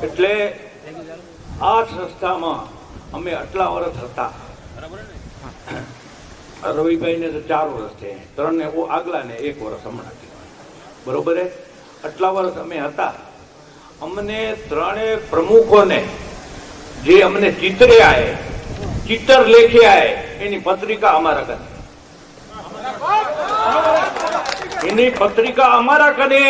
એટલે આ સંસ્થામાં અમે આટલા વર્ષ હતા. રવિભાઈ ને તો 4 વર્ષ છે, 3 ને આગલા ને 1 વર્ષ હમણાં, બરોબર. આટલા વર્ષ અમે હતા. અમને 3 પ્રમુખોને જે અમને ચિતર્યા, ચિત્ર લેખ્યા, એની પત્રિકા અમારા કને, એની પત્રિકા અમારા કને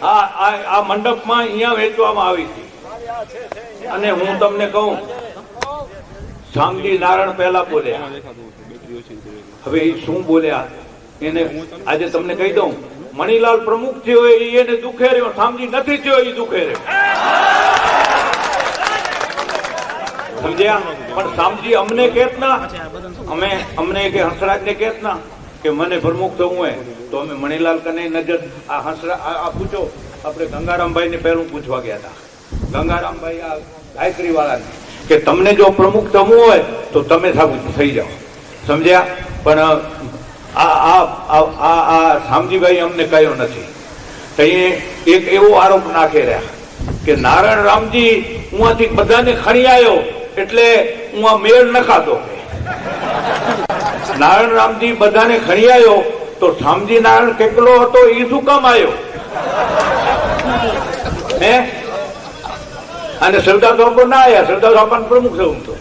આ મંડપમાં અહીંયા વેચવામાં આવી હતી. અને હું તમને કહું, શામજી નારાયણ પહેલા બોલ્યા, હવે એ શું બોલ્યા એને આજે તમને કહી દઉં. મણીલાલ પ્રમુખ થયો એને દુખે રહ્યો, શામજી નથી થયો એ દુખે રહ્યો, સમજ્યા? પણ શામજી અમને કેત ના, અમને કે હંસરાજ ને કેત ના કે મને પ્રમુખ થવું હોય તો અમે મણીલાલ કને નજર આ હંસરાજ પૂછો. આપણે ગંગારામભાઈ ને પહેલું પૂછવા ગયા હતા, ગંગારામભાઈ આ ગાયત્રી વાળાને, કે તમને જો પ્રમુખ થવું હોય તો તમે સાબુત થઈ જાઓ, સમજ્યા? પણ આ શામજીભાઈ અમને કયો નથી. તો એક એવો આરોપ નાખી રહ્યા કે નારાયણ રામજી ઉहाँથી બધાને ખણી આવ્યો એટલે હું આ મેળ ન ખાતો. નારાયણ રામજી બધાને ખણી આવ્યો તો શામજી નારાયણ કેટલો હતો એ શું કામ આવ્યો? હે? અને સરદાર બાપુ ના આવ્યા, સરદાર બાપા પ્રમુખ થયું તો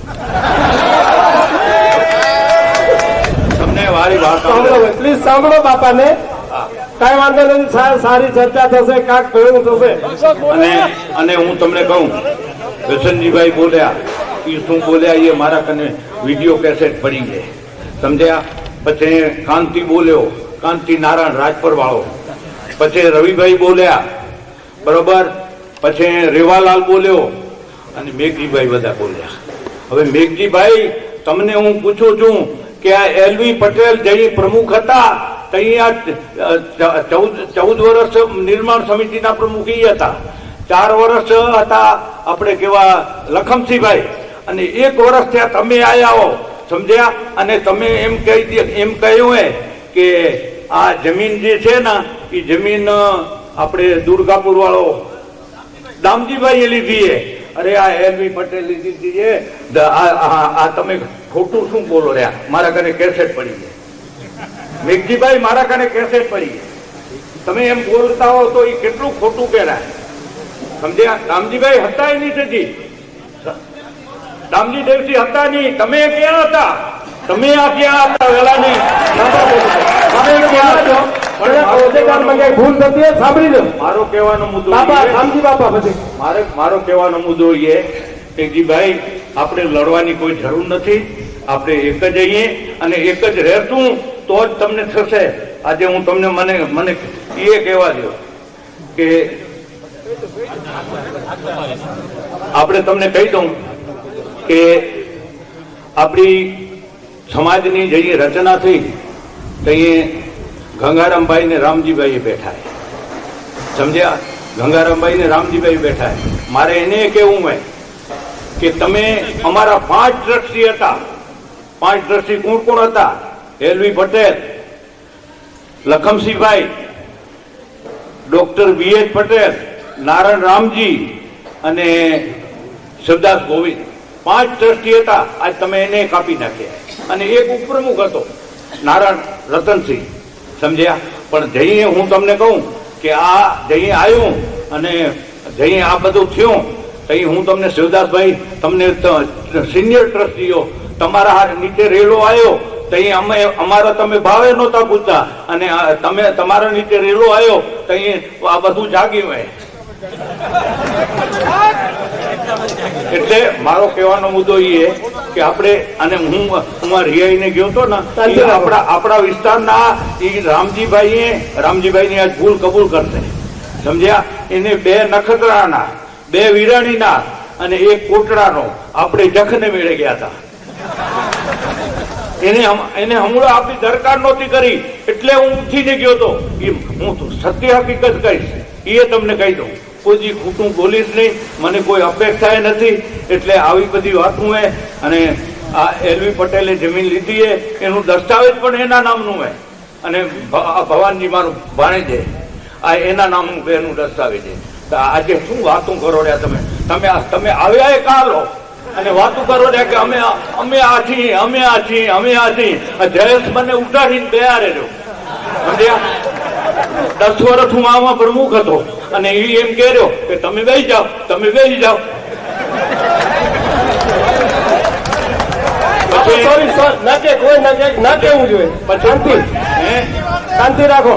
તમને વારી વાત પ્લીઝ સાંભળો બાપાને. કઈ વાંધો નથી, સારી ચર્ચા થશે, કાંક ભેળું થશે. અને હું તમને કહું, વ્યસનજીભાઈ બોલ્યા, એ શું બોલ્યા એ મારા કને વિડીયો કેસેટ પડી છે, સમજ્યા? પછી કાંતિ બોલ્યો, કાંતિ નારાયણ રાજપર વાળો. પછી રવિભાઈ બોલ્યા, બરોબર. પછી રેવાલાલ બોલ્યો અને મેઘજીભાઈ બધા બોલ્યા. હવે મેઘજીભાઈ, તમને હું પૂછું છું કે આ એલવી પટેલ જે પ્રમુખ હતા, અહીંયા 14 વર્ષ નિર્માણ સમિતિના પ્રમુખ એ હતા, 4 વર્ષ હતા આપણે કેવા લખમસિંહભાઈ, અને 1 વર્ષ ત્યાં તમે આયા હો, સમજ્યા? અને તમે એમ કહ્યું હે કે આ જમીન જે છે ને એ જમીન આપણે દુર્ગાપુર વાળો દામજીભાઈ એ લીધી છે. અરે આ એલવી પટેલ લીધી છે, આ તમે ખોટું શું બોલો રહ્યા? મારા ઘરે કેસેટ પડી છે, મેઘજીભાઈ મારા ઘરે કેસેટ પડી છે. તમે એમ બોલતા હો તો એ કેટલું ખોટું કહેવાય, સમજ્યા? દામજીભાઈ હતા નહીં તેથી, દામજી દેવજી હતા નહીં. તમે ક્યાં હતા? તમે આ ક્યાં હતા? વેલા નહીં ભૂલ થતી હોય સાંભળી લો. મારો કહેવાનો મુદ્દો મારો કહેવાનો મુદ્દો એ કે ભાઈ આપણે લડવાની કોઈ જરૂર નથી, આપણે એક જ જઈએ અને એક જ રહેશું તો જ તમને થશે. આજે હું તમને મને એ કહેવા દો કે આપણે તમને કહી દઉં કે આપણી સમાજની જે રચના થઈ તો એ ગંગારામભાઈ ને રામજીભાઈ બેઠા, સમજ્યા? ગંગારામભાઈ ને રામજીભાઈ બેઠા. મારે એને કેવું હોય કે તમે અમારા 5 ટ્રસ્ટી હતા. 5 ટ્રસ્ટી કોણ કોણ હતા? એલવી પટેલ, લખમસિંહભાઈ, ડોક્ટર BH પટેલ, નારાયણ રામજી અને શિવદાસ ગોવિંદ. 5 ટ્રસ્ટી હતા. આજ તમે એને કાપી નાખ્યા. અને એક ઉપપ્રમુખ હતો નારાયણ રતનસિંહ, સમજ્યા? પણ જઈએ હું તમને કહું કે આ જઈએ આવ્યું અને જઈએ આ બધું થયું તો હું તમને શિવદાસભાઈ, તમને સિનિયર ટ્રસ્ટીઓ તમારા નીચે રેલો આવ્યો તો અમે અમારા તમે ભાવે નહોતા પૂછતા, અને તમે તમારા નીચે રેલો આવ્યો તો આ બધું જાગ્યું હોય. એટલે મારો કહેવાનો મુદ્દો એ કે આપણે, અને હું રિયાઈને ગયો હતો ને, આપણા વિસ્તારના એ રામજીભાઈની આજ ભૂલ કબૂલ કરશે, સમજ્યા? એને 2 નખત્રાના, 2 વિરાણીના અને 1 કોટડાનો આપણે જખને મેળે ગયા હતા. એને હમણાં આપણી દરકાર નહોતી કરી એટલે હું ઉઠીને ગયો હતો. હું સત્ય હકીકત કહીશ, એ તમને કહી દઉં. કોઈ ખોટું બોલીશ નહીં, મને કોઈ અપેક્ષા નથી. એટલે આવી બધી વાતું હે. અને આ એલવી પટેલે જમીન લીધી હે, એનું દસ્તાવેજ પણ એના નામનું હે. અને ભવાનજી મારું ભાણેજ છે, આ એના નામનું એનું દસ્તાવેજ છે. તો આજે શું વાતું કરો રહ્યા તમે આવ્યા એ કાલો અને વાતું કરો રહ્યા કે અમે આ છીએ અમે આ છીએ અમે આ છીએ. જયેશ મને ઉઠાડીને તૈયાર રહ્યો સમજ્યા. 10 વર્ષ હું આમાં પ્રમુખ હતો અને એ એમ કહેજો કે તમે બેસી જાઓ તમે બેસી જાઓ. સોરી કોઈ ના કેવું જોઈએ. શાંતિ રાખો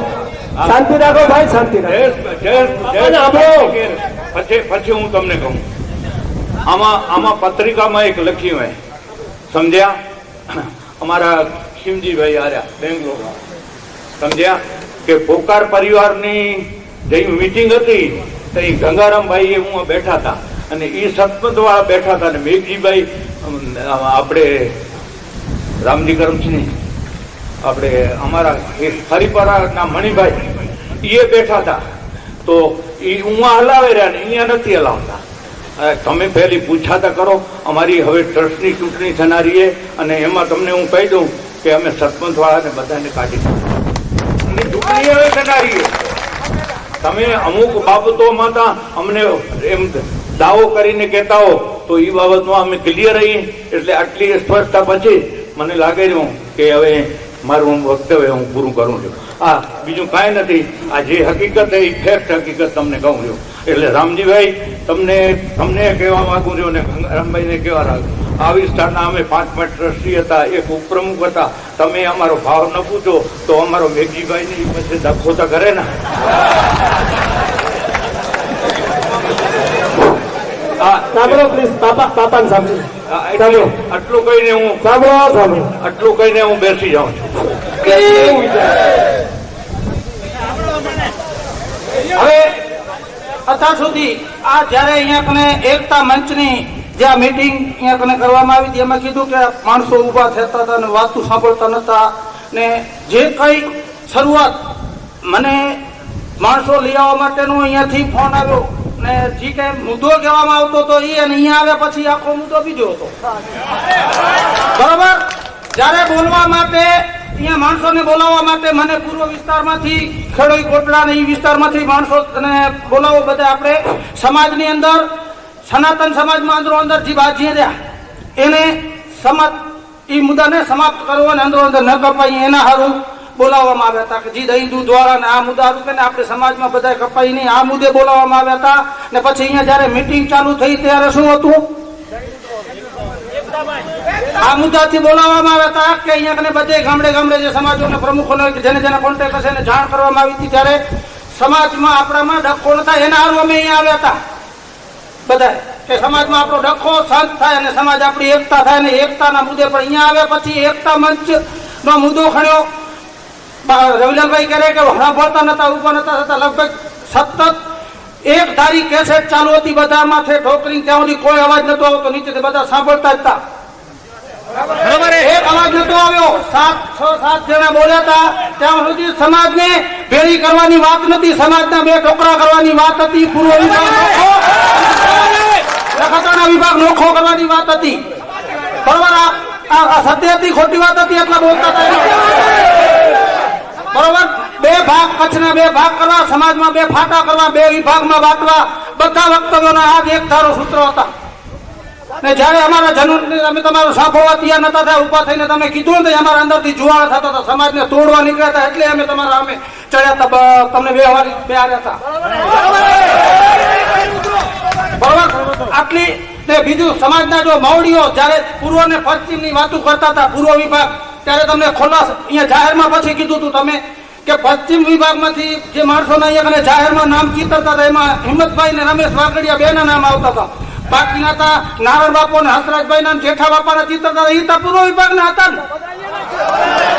શાંતિ રાખો ભાઈ શાંતિ રાખો. પછી હું તમને કહું આમાં પત્રિકામાં એક લખ્યું હે સમજ્યા. અમારા શિવજીભાઈ આવ્યા બેંગ્લોર સમજ્યા કે પોકાર પરિવારની જે મીટિંગ હતી તો એ ગંગારામભાઈ હું બેઠા હતા અને એ સતપંથ વાળા બેઠા હતા અને મેઘજીભાઈ આપણે રામજી કરમસિંહ આપણે અમારા હરિપરાના મણિભાઈ એ બેઠા હતા. તો એ ઉમાં હલાવે રહ્યા ને અહીંયા નથી હલાવતા. તમે પહેલી પૂછાતા કરો. અમારી હવે ટ્રસ્ટની ચૂંટણી થનારી અને એમાં તમને હું કહી દઉં કે અમે સરપંચ વાળાને બધાને કાઢી અને ચૂંટણી હવે થનારી. તમે અમુક બાબતોમાં અમને એમ દાવો કરીને કહેતા હો તો એ બાબતમાં અમે ક્લિયર રહીએ. એટલે આટલી સ્પષ્ટતા પછી મને લાગે છે કે હવે મારું વક્તવ્ય હું પૂરું કરું છું. બીજું કાંઈ નથી. આ જે હકીકત એ ફેક્ટ હકીકત તમને કહું છું. એટલે રામજીભાઈ તમને કહેવા માંગુ છું અને ગંગારામભાઈને કહેવા માંગુ આ વિસ્તારના અમે 5 ટ્રસ્ટી હતા એક ઉપપ્રમુખ હતા. તમે અમારો ભાવ ન પૂછો તો અમારો મેઘજીભાઈ પછી ધક્કો તો કરે ને. સાંભળો પ્લીઝ પાપાને સાંભળો. આટલું કહીને હું આટલું કહીને હું બેસી જાઉં છું. હવે અત્યાર સુધી આ જયારે અહીંયા કને એકતા મંચની જે આ મીટિંગ અહીંયા કને કરવામાં આવી હતી એમાં કીધું કે માણસો ઉભા થતા હતા અને વાતું સાંભળતા નતા ને જે કઈ શરૂઆત મને માણસો લઈ આવવા માટેનો અહીંયાથી ફોન આવ્યો ને જે કઈ મુદ્દો કહેવામાં આવતો હતો એ અને અહીંયા આવ્યા પછી આખો મુદ્દો બીજો હતો બરોબર. જયારે બોલવા માટે અહીંયા માણસોને બોલાવવા માટે મને પૂર્વ વિસ્તારમાંથી ખેડોઈ કોટડા ને એ વિસ્તારમાંથી માણસો બોલાવો બધા આપણે સમાજની અંદર સનાતન સમાજમાં અંદર જે બાજી રહ્યા એને સમાજ એ મુદ્દાને સમાપ્ત કરવો અને અંદર ન કપાય એના હારું બોલાવવામાં આવ્યા હતા કે જે દહીં દૂધ વાળા ને આ મુદ્દા હારું કે આપણે સમાજમાં બધા કપાઈ નહીં આ મુદ્દે બોલાવવામાં આવ્યા હતા. ને પછી અહીંયા જયારે મીટિંગ ચાલુ થઈ ત્યારે શું હતું આ મુદ્દાથી બોલાવવામાં આવ્યા હતા કે અહીંયા બધે ગામડે જે સમાજોના પ્રમુખોને જેને કોન્ટેક્ટ હશે એને જાણ કરવામાં આવી હતી. ત્યારે સમાજમાં આપણામાં ડખો ન થાય એના હારું અમે અહીંયા આવ્યા હતા બધા કે સમાજમાં આપણો ડખો શાંત થાય અને સમાજ આપણી એકતા થાય. ને એકતાના મુદ્દે પણ અહીંયા આવ્યા પછી એકતા મંચ નો મુદ્દો ખણ્યો. રવિલાલભાઈ કહે કે હણા બોલતા નતા ઉભા નતા થતા લગભગ સતત એક ધારી કેસેટ ચાલુ હતી બધા માથે ઠોકરી ત્યાં સુધી કોઈ અવાજ નતો આવતો. નીચેથી બધા સાંભળતા જ હતા. એક અવાજ નતો આવ્યો. 6-7 જણા બોલ્યા હતા ત્યાં સુધી સમાજને ભેળી કરવાની વાત નથી. સમાજના 2 ટોકરા કરવાની વાત હતી. પૂર્વ વિભાગ નોખો કરવાની વાત હતી બરોબર. આ સત્ય હતી ખોટી વાત હતી એટલા બોલતા હતા બરોબર. 2 ભાગ કચ્છના 2 ભાગ કરવા સમાજમાં 2 ફાટા કરવા 2 વિભાગમાં બાંટવા બધા વક્તવ્યોના આ જ એક ધારો સૂત્ર હતા. ને જયારે અમારા જનૂન અમે તમારું સાંભળવા તૈયાર નતા થયા ઉભા થઈને તમે કીધું ને અમારા અંદરથી જુવાળ થતા હતા સમાજને તોડવા નીકળ્યા હતા એટલે અમે તમારા અમે ચડ્યા હતા તમને વ્યવહારિક પ્યાર્યા હતા બરોબર. આટલી ને બીજું સમાજના જો માવડીઓ જયારે પૂર્વ ને પશ્ચિમ ની વાતો કરતા હતા પૂર્વ વિભાગ ત્યારે તમને ખોલાસ અહીંયા જાહેરમાં પછી કીધું હતું તમે કે પશ્ચિમ વિભાગમાંથી જે માણસોના અહીંયા જાહેરમાં નામ ચીતરતા હતા એમાં હિંમતભાઈ ને રમેશ વાગડિયા 2 ના નામ આવતા હતા. બાકીના હતા નારાયણ બાપુ ને હસરાજભાઈ ના જેઠા બાપાના ચિત્રતા એ તો પૂર્વ વિભાગના હતા ને.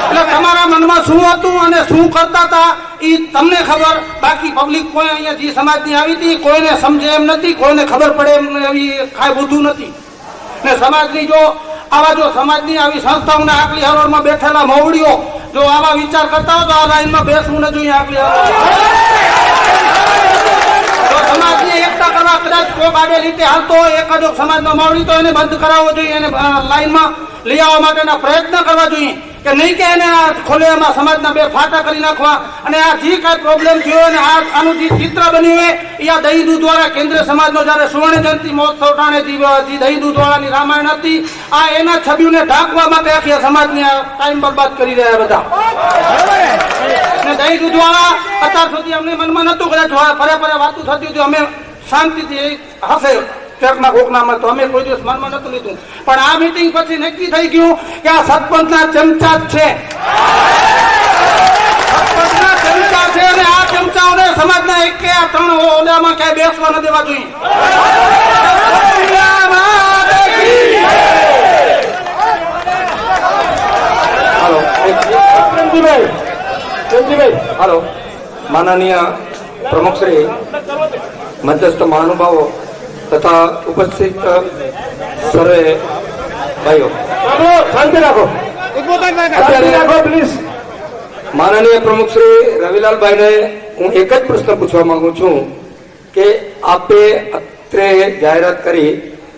એટલે તમારા મનમાં શું હતું અને શું કરતા હતા એ તમને ખબર. બાકી પબ્લિક કોઈ અહીંયા જે સમાજની આવી હતી કોઈને સમજે એમ નથી કોઈને ખબર પડે એમ એવી કાંઈ બધું નથી. ને સમાજની જો આવા જો સમાજની આવી સંસ્થાઓના આકલી હરોળમાં બેઠેલા મોવડીઓ જો આવા વિચાર કરતા હોય તો આ લાઈનમાં બેસવું ન જોઈએ. આકલી સમાજની એકતા કરવા કદાચ કોઈ બાડે લીટે હાલતો હોય એક જ સમાજનો માવડી તો એને બંધ કરાવવો જોઈએ. એને લાઈનમાં લઈ આવવા માટેના પ્રયત્ન કરવા જોઈએ. કે નહીં કે એને આ ખોલેમાં સમાજના બે ફાટા કરી નાખવા અને આ જે કાંઈ પ્રોબ્લેમ થયો અને આનું જે ચિત્ર બન્યું હોય એ આ દહીં દૂધ વાળા કેન્દ્રીય સમાજનો જયારે સુવર્ણ જયંતિ મહોત્સવ ટાણે જે દહીં દૂધ વાળાની રામાયણ હતી આ એના છબીઓને ઢાંકવા માટે આખી સમાજની ટાઈમ બરબાદ કરી રહ્યા બધા. અને દહીં દૂધ વાળા અત્યાર સુધી અમને મનમાં નતું કદાચ ફરે વાતું થતી હતી અમે શાંતિથી હશે ચેકના કોકનામાં તો અમે કોઈ દિવસ મનમાં નતું લીધું પણ આ મીટિંગ પછી નક્કી થઈ ગયું કે આ સરપંચના ચમચા જ છે. સરપંચના ચમચા છે અને આ ચમચાઓને સમાજના એક કે આ ત્રણ ઓલામાં ક્યાંય બેસવા ન દેવા જોઈએ. હાલો ચંદીભાઈ હાલો માનનીય પ્રમુખ શ્રી, મધ્યસ્થ મહાનુભાવો તથા ઉપસ્થિત સર્વે ભાઈઓ, શાંતિ રાખો પ્લીઝ. માનનીય પ્રમુખ શ્રી રવિલાલભાઈને હું એક જ પ્રશ્ન પૂછવા માંગુ છું કે આપે અત્રે જાહેરાત કરી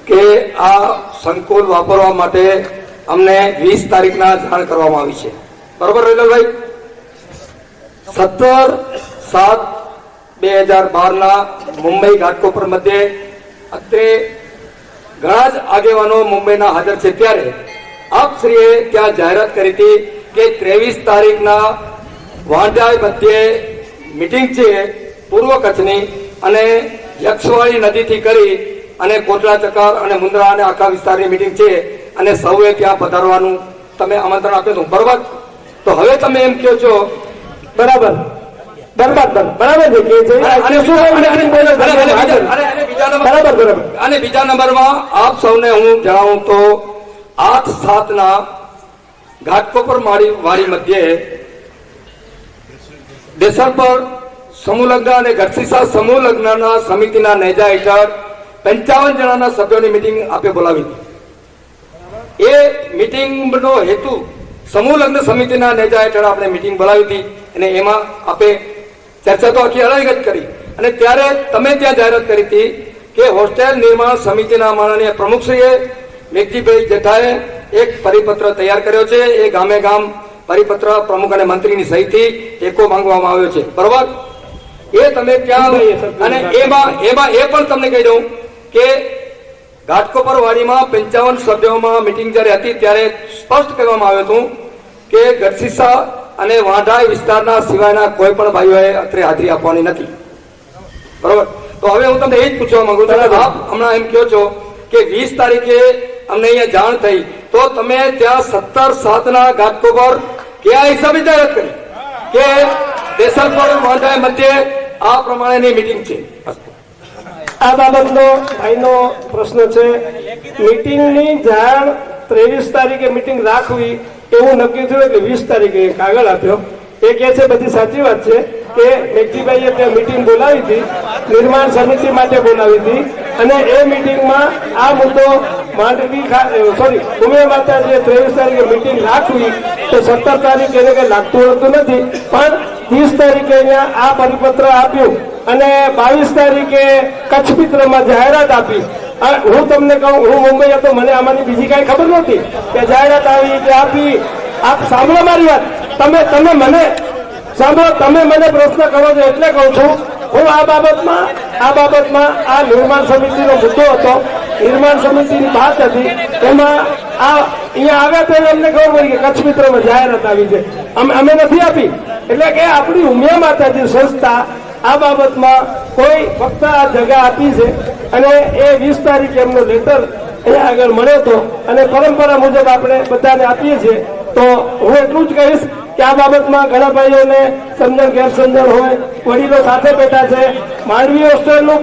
કે આ સંકુલ વાપરવા માટે અમને 20 તારીખના જાણ કરવામાં આવી છે, બરોબર રવિલાલભાઈ? 17/7/2012 મુંબઈ ઘાટકોપર મધ્યે અત્રે ઘણા જ આગેવાનો મુંબઈના હાજર છે ત્યારે આપશ્રીએ ત્યાં જાહેરાત કરી હતી કે 23 તારીખના વાંઢાઈ મધ્યે મીટિંગ છે પૂર્વ કચ્છની અને યક્ષવાળી નદીથી કરી અને કોટડા ચકાર અને મુંદ્રા અને આખા વિસ્તારની મીટિંગ છે અને સૌએ ત્યાં પધારવાનું તમે આમંત્રણ આપ્યું હતું, બરોબર? તો હવે તમે એમ કહો છો બરાબર અને બીજા નંબરમાં આપ સૌને હું જણાવું તો 8/7 ઘાટકોપર વાડી મધ્યે દેસરપર સમૂહ લગ્ન અને ઘરસીસા સમૂહ લગ્નના સમિતિના નેજા હેઠળ 55 જણાના સભ્યોની મિટિંગ આપે બોલાવી. એ મિટિંગનો હેતુ સમૂહ લગ્ન સમિતિના નેજા હેઠળ આપણે મિટિંગ બોલાવી હતી અને એમાં આપે ચર્ચા તો આખી અલગ જ કરી અને ત્યારે તમે ત્યાં જાહેરાત કરી હતી કે હોસ્ટેલ નિર્માણ સમિતિના માનનીય પ્રમુખશ્રીએ મેઘજીભાઈ જેઠાએ એક પરિપત્ર તૈયાર કર્યો છે. એ ગામે ગામ પરિપત્ર પ્રમુખ અને મંત્રીની સહીથી ટેકો માંગવામાં આવ્યો છે, બરોબર? એ તમે ત્યાં અને એમાં એ પણ તમને કહી દઉં કે ઘાટકોપર વાડીમાં 55 સભ્યોમાં મિટિંગ જ્યારે હતી ત્યારે સ્પષ્ટ કહેવામાં આવ્યું હતું કે ગઢસીસા અને વાંઢાઈ વિસ્તારના સિવાયના કોઈ પણ ભાઈઓએ અત્રે હાજરી આપવાની નથી, બરોબર? તો હવે હું તમને એ જ પૂછવા માંગુ છું, આપ હમણાં એમ કહો છો કે 20 તારીખે અમને અહીંયા જાણ થઈ તો તમે ત્યાં 17/7 ઘાટકોપર કયા હિસાબે જાહેરાત કરી કે દેસરપર વાંઢાઈ મધ્યે આ પ્રમાણેની મિટિંગ છે? આ બાબતનો ભાઈનો પ્રશ્ન છે. મીટિંગની જાણ 23 તારીખે મીટિંગ રાખવી એવું નક્કી થયું એટલે 20 તારીખે કાગળ આપ્યો. એ કહે છે બધી સાચી વાત છે કે મેઘજીભાઈએ ત્યાં મીટિંગ બોલાવી હતી, નિર્માણ સમિતિ માટે બોલાવી હતી અને એ મીટિંગમાં આ મુદ્દો ઉમિયા માતાજીએ 23 તારીખે મીટિંગ રાખવી તો 17 તારીખે એને કઈ લાગતું હોતું નથી પણ 30 તારીખે અહીંયા આ પરિપત્ર આપ્યું અને 22 તારીખે કચ્છ મિત્રમાં જાહેરાત આપી. હું તમને કહું, હું મુંબઈ હતો, મને આમાંની બીજી કઈ ખબર નહોતી કે જાહેરાત આવી કે આપી. આપ સાંભળો મારી વાત, તમે મને સાંભળો, તમે મને પ્રશ્ન કરો છો એટલે કહું છું. હું આ બાબતમાં આ નિર્માણ સમિતિનો મુદ્દો હતો, નિર્માણ સમિતિની વાત હતી, એમાં અહીંયા આવ્યા તો અમને ખબર પડી કે કચ્છ મિત્રમાં જાહેરાત આવી છે, અમે નથી આપી. એટલે કે આપણી ઉમિયા માતાજી સંસ્થા આ બાબતમાં કોઈ ફક્ત આ જગા આપી છે અને એ 20 તારીખે એમનો લેટર અહીંયા આગળ મળ્યો હતો અને પરંપરા મુજબ આપણે બધાને આપીએ છીએ. તો હું એટલું જ કહીશ કે આ બાબતમાં ઘણા ભાઈઓને સમજણ ગેરસમજણ હોય, વડીલો સાથે બેઠા છે. માંડવી હોસ્ટેલનું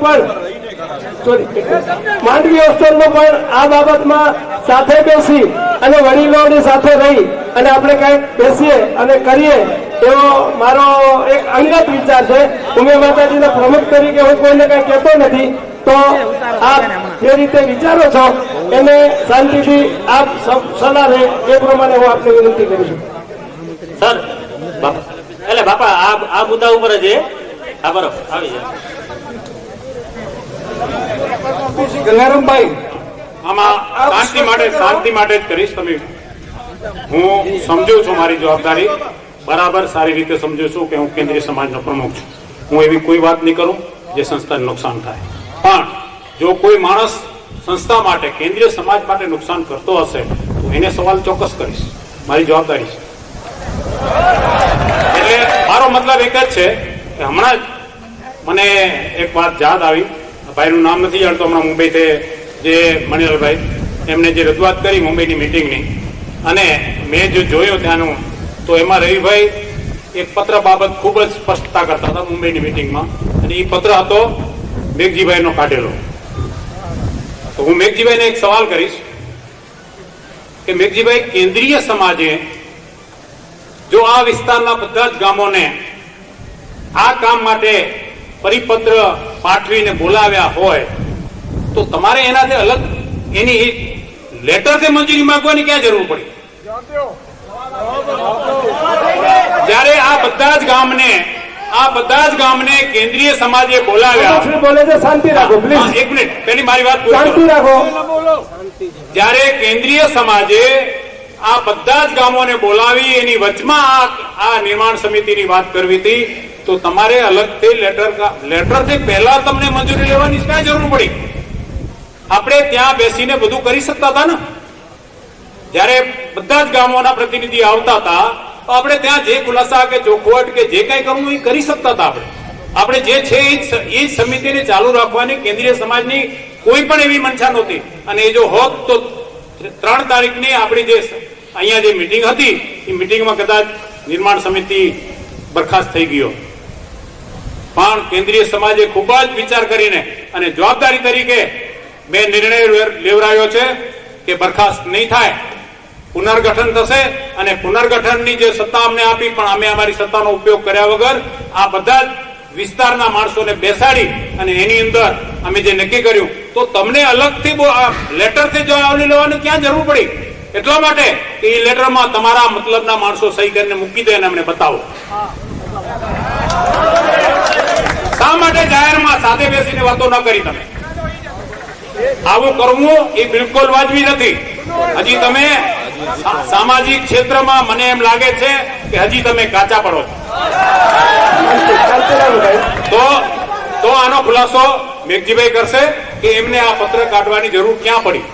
પણ આ બાબતમાં સાથે બેસી અને વડીલોની સાથે રહી અને આપણે કંઈક બેસીએ અને કરીએ એવો મારો એક અંગત વિચાર છે. ઉમિયા માતાજીના પ્રમુખ તરીકે હું કોઈને કઈ કહેતો નથી, તો આપ જે રીતે વિચારો છો એને શાંતિથી આપ સલાહ રહે એ પ્રમાણે હું આપને વિનંતી કરું છું. સર એટલે બાપા આ મુદ્દા ઉપર જ બરોબર આવી જાય ગંગારામભાઈ આમાં શાંતિ માટે જ કરીશ. તમે હું સમજુ છું મારી જવાબદારી બરાબર સારી રીતે સમજુ છું કે હું કેન્દ્રીય સમાજનો પ્રમુખ છું. હું એવી કોઈ વાત નહીં કરું જે સંસ્થાને નુકસાન થાય. પણ જો કોઈ માણસ સંસ્થા માટે કેન્દ્રીય સમાજ માટે નુકસાન કરતો હશે તો એને સવાલ ચોક્કસ કરીશ. મારી જવાબદારી છે. એટલે મારો મતલબ એક જ છે કે હમણાં જ મને એક વાત યાદ આવી. ભાઈનું નામ નથી જાણતો. હમણાં મુંબઈથી જે મણિલાલભાઈ એમને જે રજૂઆત કરી મુંબઈની મિટિંગની, અને મેં જો જોયું ત્યાંનું, તો એમાં રવિભાઈ એક પત્ર બાબત ખૂબ જ સ્પષ્ટતા કરતા હતા મુંબઈની મિટિંગમાં. અને એ પત્ર હતો મેઘજીભાઈનો કાઢેલો. તો હું મેઘજીભાઈને એક સવાલ કરીશ કે મેઘજીભાઈ, કેન્દ્રીય સમાજે જો આ વિસ્તારના બધા જ ગામોને આ કામ માટે પરિપત્ર પાઠવીને બોલાવ્યા હોય તો તમારે એનાથી અલગ એની લેટરથી મંજૂરી માંગવાની ક્યાં જરૂર પડી? જ્યારે આ બધા જ ગામને કેન્દ્રીય સમાજે બોલાવ્યા. બોલે છે શાંતિ રાખો પ્લીઝ. એક મિનિટ, પેલી મારી વાત પૂરી શાંતિ કરો. રાખો. જ્યારે કેન્દ્રીય સમાજે આ બધા જ ગામોને બોલાવી એની વચમાં આ નિર્માણ સમિતિની વાત કરવી હતી, તો તમારે અલગથી લેટરથી પહેલા તમને મંજૂરી લેવાની ક્યાં જરૂર પડી? આપણે ત્યાં બેસીને બધું કરી શકતા હતા ને. જ્યારે બધા જ ગામોના પ્રતિનિધિ આવતા હતા તો આપણે ત્યાં જે ખુલાસા કે ચોખવટ કે જે કઈ કરવું એ કરી શકતા હતા. આપણે જે છે એ જ સમિતિને ચાલુ રાખવાની કેન્દ્રીય સમાજની કોઈ પણ એવી મંશા નહોતી. અને એ જો હોત તો 3 તારીખની આપણી જે અહીંયા જે મિટિંગ હતી એ મિટિંગમાં કદાચ નિર્માણ સમિતિ બરખાસ્ત થઈ ગયો. પણ કેન્દ્રીય સમાજે ખૂબ જ વિચાર કરીને અને જવાબદારી તરીકે મેં નિર્ણય લેવરાયો છે કે બરખાસ્ત નહીં થાય, પુનર્ગઠન થશે. અને પુનર્ગઠનની જે સત્તા અમને આપી, પણ અમે અમારી સત્તાનો ઉપયોગ કર્યા વગર આ બધા જ વિસ્તારના માણસોને બેસાડી અને એની અંદર અમે જે નક્કી કર્યું, તો તમને અલગથી લેટરથી જવાબ લેવાની ક્યાં જરૂર પડી? એટલા માટે કે એ લેટરમાં તમારા મતલબના માણસો સહી કરીને મૂકી દે અને અમને બતાવો. શા માટે જાહેરમાં સાથે બેસીને વાતો ન કરી? તમે આવું કરવું એ બિલકુલ વાજબી નથી. હજી તમે સામાજિક ક્ષેત્રમાં મને એમ લાગે છે કે હજી તમે કાચા પડો છો. તો આનો ખુલાસો મેઘજીભાઈ કરશે કે એમને આ પત્ર કાઢવાની જરૂર ક્યાં પડી.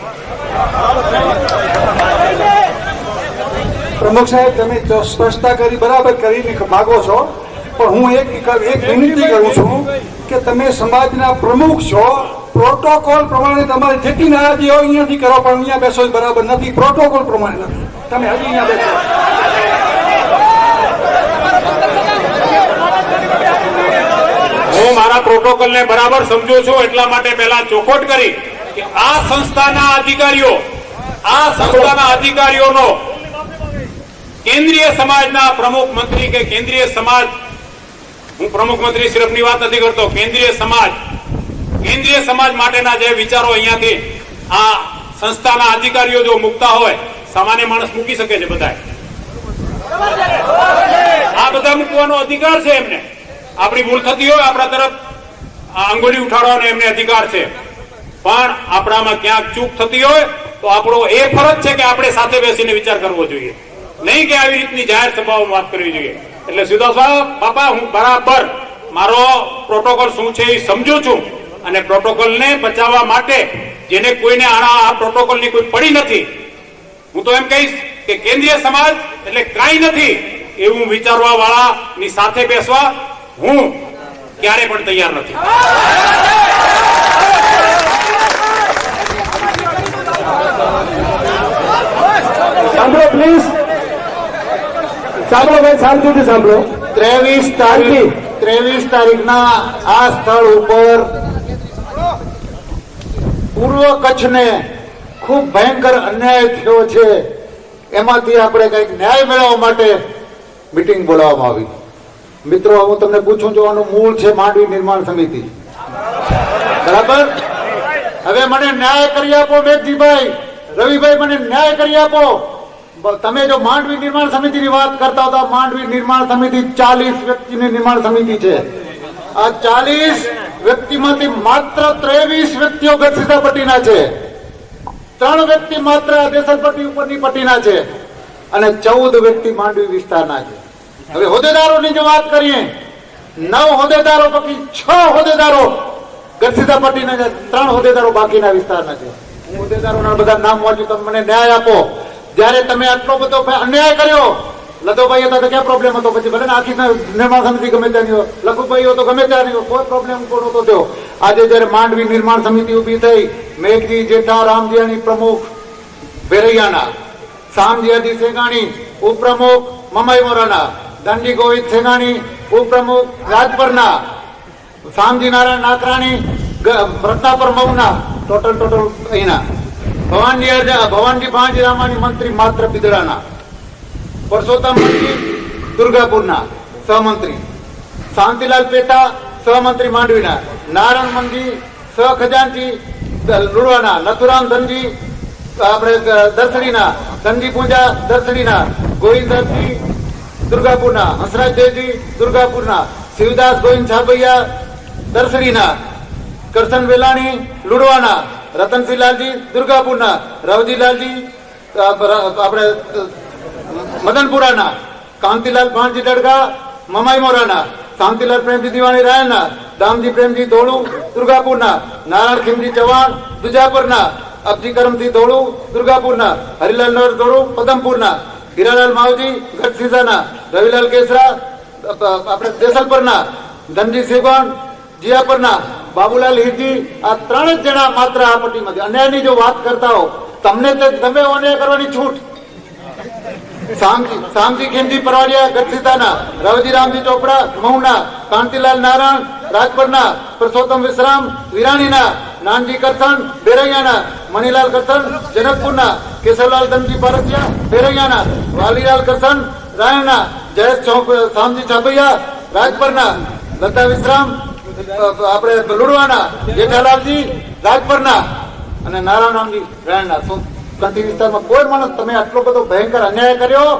પ્રમુખ સાહેબ, તમે સ્પષ્ટતા કરી, બરાબર કરીને માગો છો, પણ હું એક વિનંતી કરું છું કે તમે સમાજના પ્રમુખ છો, પ્રોટોકોલ પ્રમાણે તમારે જેટલી નારાજી હોય અહીંયાથી કરો, પણ અહીંયા બેસો એ બરાબર નથી. પ્રોટોકોલ પ્રમાણે નથી. તમે હજી અહીંયા બેસો. હું મારા પ્રોટોકોલને બરાબર સમજુ છું. એટલા માટે પહેલા ચોખવટ કરી કે આ સંસ્થાના અધિકારીઓનો કેન્દ્રીય સમાજના પ્રમુખ મંત્રી કે કેન્દ્રીય સમાજ, હું પ્રમુખ મંત્રી સિર્ફની વાત નથી કરતો, કેન્દ્રીય સમાજ માટેના જે વિચારો અહીંયાથી આ સંસ્થાના અધિકારીઓ જો મૂકતા હોય, સામાન્ય માણસ મૂકી શકે છે. બધા આ બધા મૂકવાનો અધિકાર છે એમને. આપણી ભૂલ થતી હોય આપણા તરફ આંગળી ઉઠાડવાનો એમને અધિકાર છે, પણ આપણામાં ક્યાંક ચૂક થતી હોય તો આપણો એ ફરજ છે કે આપણે સાથે બેસીને વિચાર કરવો જોઈએ, નહીં કે આવી રીતની જાહેર સભાઓમાં વાત કરવી જોઈએ. એટલે સીધો સાહેબ બાપા, હું બરાબર મારો પ્રોટોકોલ શું છે એ સમજુ છું. અને પ્રોટોકોલને બચાવવા માટે જેને કોઈને આ પ્રોટોકોલની કોઈ પડી નથી, હું તો એમ કહીશ કે કેન્દ્રીય સમાજ એટલે કાંઈ નથી એવું વિચારવા વાળાની સાથે બેસવા હું ક્યારે પણ તૈયાર નથી. સાંભળો પ્લીઝ, સાંભળો ભાઈ, શાંતિથી સાંભળો. 23 તારીખના આ સ્થળ ઉપર પૂર્વ કચ્છને ખૂબ ભયંકર અન્યાય થયો છે. એમાંથી આપણે કંઈક ન્યાય મેળવવા માટે મિટિંગ બોલાવવામાં આવી. મિત્રો, હું તમને પૂછું છું, આનું મૂળ છે માંડવી નિર્માણ સમિતિ, બરાબર? હવે મને ન્યાય કરી આપો મેઘજીભાઈ, રવિભાઈ, મને ન્યાય કરી આપો. તમે જો માંડવી નિર્માણ સમિતિની વાત કરતા હતા, માંડવી નિર્માણ સમિતિ 40 વ્યક્તિની નિર્માણ સમિતિ છે. આ 40 વ્યક્તિમાંથી માત્ર 23 વ્યક્તિઓ ગઢસીસા પટ્ટીના છે, 3 વ્યક્તિ માત્ર દેસલ પટ્ટી ઉપરની પટ્ટીના છે. અને 14 વ્યક્તિ માંડવી વિસ્તારના છે. હવે હોદ્દેદારોની જો વાત કરીએ, 9 હોદ્દેદારો પૈકી 6 હોદ્દેદારો ગઢસીધા પટ્ટીના, 3 હોદ્દેદારો બાકીના વિસ્તારના છે. હું હોદ્દેદારોના બધા નામ વાંચું, તમે મને ન્યાય આપો. જ્યારે તમે આટલો બધો અન્યાય કર્યો, લધુભાઈ હતા તો ક્યાં પ્રોબ્લેમ હતો? પછી ભલે ને આખી નિર્માણ સમિતિ ગમે ત્યાંની હોય, લઘુભાઈ હતો ગમે ત્યાંની હોય, કોઈ પ્રોબ્લેમ કોનો તો થયો. આજે જયારે માંડવી નિર્માણ સમિતિ ઉભી થઈ, મેઘજી જેઠા રામજીયાની પ્રમુખ ભેરૈયાના, શામજીયાજી સેગાણી ઉપપ્રમુખ મમાઈ મોરાના, ધનજી ગોવિંદ સેગાણી ઉપપ્રમુખ રાજપરના, શામજી નારાયણ નાકરાણી રત્નાપર મઉના, ટોટલ અહીંના, ભવાનજી ભાણજી રામાની મંત્રી માત્ર બિદડાના, પરસોત્તમ મંત્રી દુર્ગાપુરના સહમંત્રી, શાંતિલાલ પેટા સહમંત્રી માંડવીના, નારાયણ મંજી સહખજાનજી લુડવાના, નથુરામ ધનજી આપણે દર્શડીના, ધનજી પૂજા દર્શડીના, ગોવિંદજી દુર્ગાપુરના, હંસરાજ દેવજી દુર્ગાપુરના, શિવદાસ ગોવિંદ છાબૈયા દર્શડીના, કરશન વેલાણી લુડવાના, રતનસિંહલાલજી દુર્ગાપુરના, રવજીલાલજી આપણે મદનપુરાના, કાંતિલાલ ભાણજી દડગા મમાઈ મોરાના, શાંતિલાલ પ્રેમજી દિવાણી રાયના, દામજી પ્રેમજી ધોળુ દુર્ગાપુરના, નારાયણ ખીમજી ચૌહાણ દુજાપુરના, અબજી કરમજી ધોળુ દુર્ગાપુરના, હરિલાલ નર ધોળુ પદમપુરના, હીરાલાલ માવજી ગઢસીસાના, રવિલાલ કેસરા આપણે દેસલપરના, ધનજી સેગવાન જીયાપરના, બાબુલાલ હિરજી, આ 3 જ જણા માત્ર આ પટ્ટીમાંથી. અન્યાયની જો વાત કરતા હો, તમને તમે અન્યાય કરવાની છૂટ. શામજી ખીમજી પરવાડિયા ગઢસીતાના, રવજી રામજી ચોપડા મહુના, કાંતિલાલ નારાયણ રાજપરના, પરસોત્તમ વિશ્રામ વિરાણીના, નાનજી કરસન બેરૈયાના, મણિલાલ કરસન જનકપુરના, કેશવલાલ ધનજી પારસિયા બેરૈયાના, વાલીલાલ કરસન રાયણના, જયેશ શામજી છાબૈયા રાજપરના, લતા વિશ્રામ આપણે લુડવાના, જેઠાલાલજી રાજપરના અને નારાયણ રામજી રાયણના. કંઠી વિસ્તારમાં કોઈ માણસ તમે આટલો બધો ભયંકર અન્યાય કર્યો,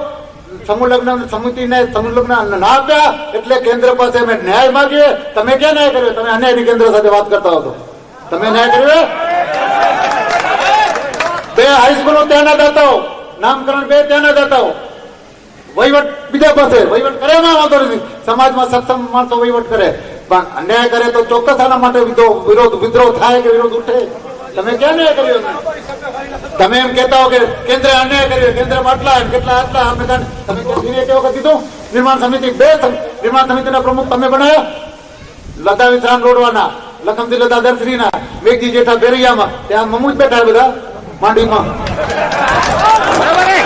સમૂહ લગ્ન સમિતિને સમૂહ લગ્ન ના આપ્યા એટલે કેન્દ્ર પાસે અમે ન્યાય માંગીએ. તમે ક્યાં ન્યાય કર્યો? તમે અન્યાયની કેન્દ્ર સાથે વાત કરતા હો તો તમે ન્યાય કર્યો? 2 હાઈસ્કૂલો ત્યાંના દાતાઓ, નામકરણ 2 ત્યાંના દાતાઓ, વહીવટ બીજા પાસે, વહીવટ કરે એમાં વાંધો નથી. સમાજમાં સક્ષમ માણસો વહીવટ કરે, પણ અન્યાય કરે તો ચોક્કસ આના માટે વિદ્રોહ થાય કે વિરોધ ઉઠે. તમે ક્યાં ન્યાય કર્યો? તમે એમ કહેતા હો કે કેન્દ્ર અન્યાય કર્યો, કેન્દ્રમાં આટલા કેટલા આટલા, અમે તમે એક વખત કીધું નિર્માણ સમિતિ 2 નિર્માણ સમિતિના પ્રમુખ તમે બનાવ્યા, લતા વિશ્રામ રોડવાના, લખમજી લતા દર્શરીના, મેઘજી જેઠા બેરૈયામાં, ત્યાં મમુ જ બેઠા બધા માંડવીમાં.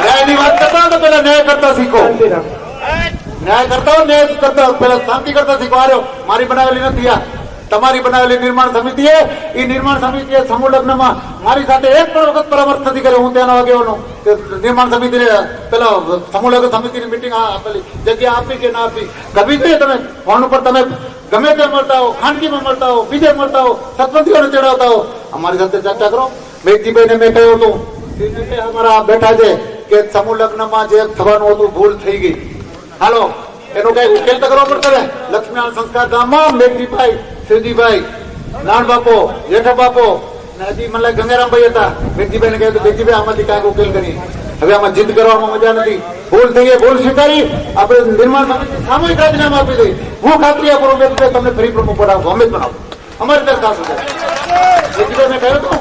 ન્યાયની વાત કરતા હો તો પેલા ન્યાય કરતા શીખો. ન્યાય કરતા હો, ન્યાય કરતા પેલા શાંતિ કરતા શીખો. આર્યો મારી બનાવેલી નથી, આ તમારી બનાવેલી નિર્માણ સમિતિએ. એ નિર્માણ સમિતિએ સમૂહ લગ્નમાં મારી સાથે 1 પણ વખત પરામર્શ નથી કર્યો. હું ત્યાંનો આગેવાનો નિર્માણ સમિતિને પેલા સમૂહ લગ્ન સમિતિની મિટિંગ આપેલી, જગ્યા આપી કે ના આપી કભી નહીં. તમે ફોન ઉપર તમે ગમે તે મળતા હો, ખાનગીમાં મળતા હો, બીજે મળતા હો, સત્પંથીઓને તેડાવતા હો, અમારી સાથે ચર્ચા કરો. મેઘજીભાઈને મેં કહ્યું હતું, અમારા બેઠા છે કે સમૂહ લગ્નમાં જે થવાનું હતું ભૂલ થઈ ગઈ, હાલો એનો કઈ ઉકેલ તો કરવો પડશે ને. લક્ષ્મીનારાયણ સંસ્કાર ગામમાં મેઘજીભાઈ, શિવજીભાઈ, નાણ બાપો, જેઠા બાપો, હજી મને ગંગારામભાઈ હતા. મેઘજીભાઈને કહ્યું હતું, મેઘજીભાઈ આમાંથી કાંઈક ઉકેલ કરી. હવે આમાં જીદ કરવામાં મજા નથી. ભૂલ થઈ ગઈ, ભૂલ સ્વીકારી આપણે નિર્માણ સમિતિ સામૂહિક રાજીનામું આપી દઈ. હું ખાતરી આપું મેઘજીભાઈ તમને ફરી પ્રમુખ બનાવો, અમે જ બનાવો, અમારી દરખાસ્ત છે. મેઘજીભાઈ મેં કહ્યું હતું,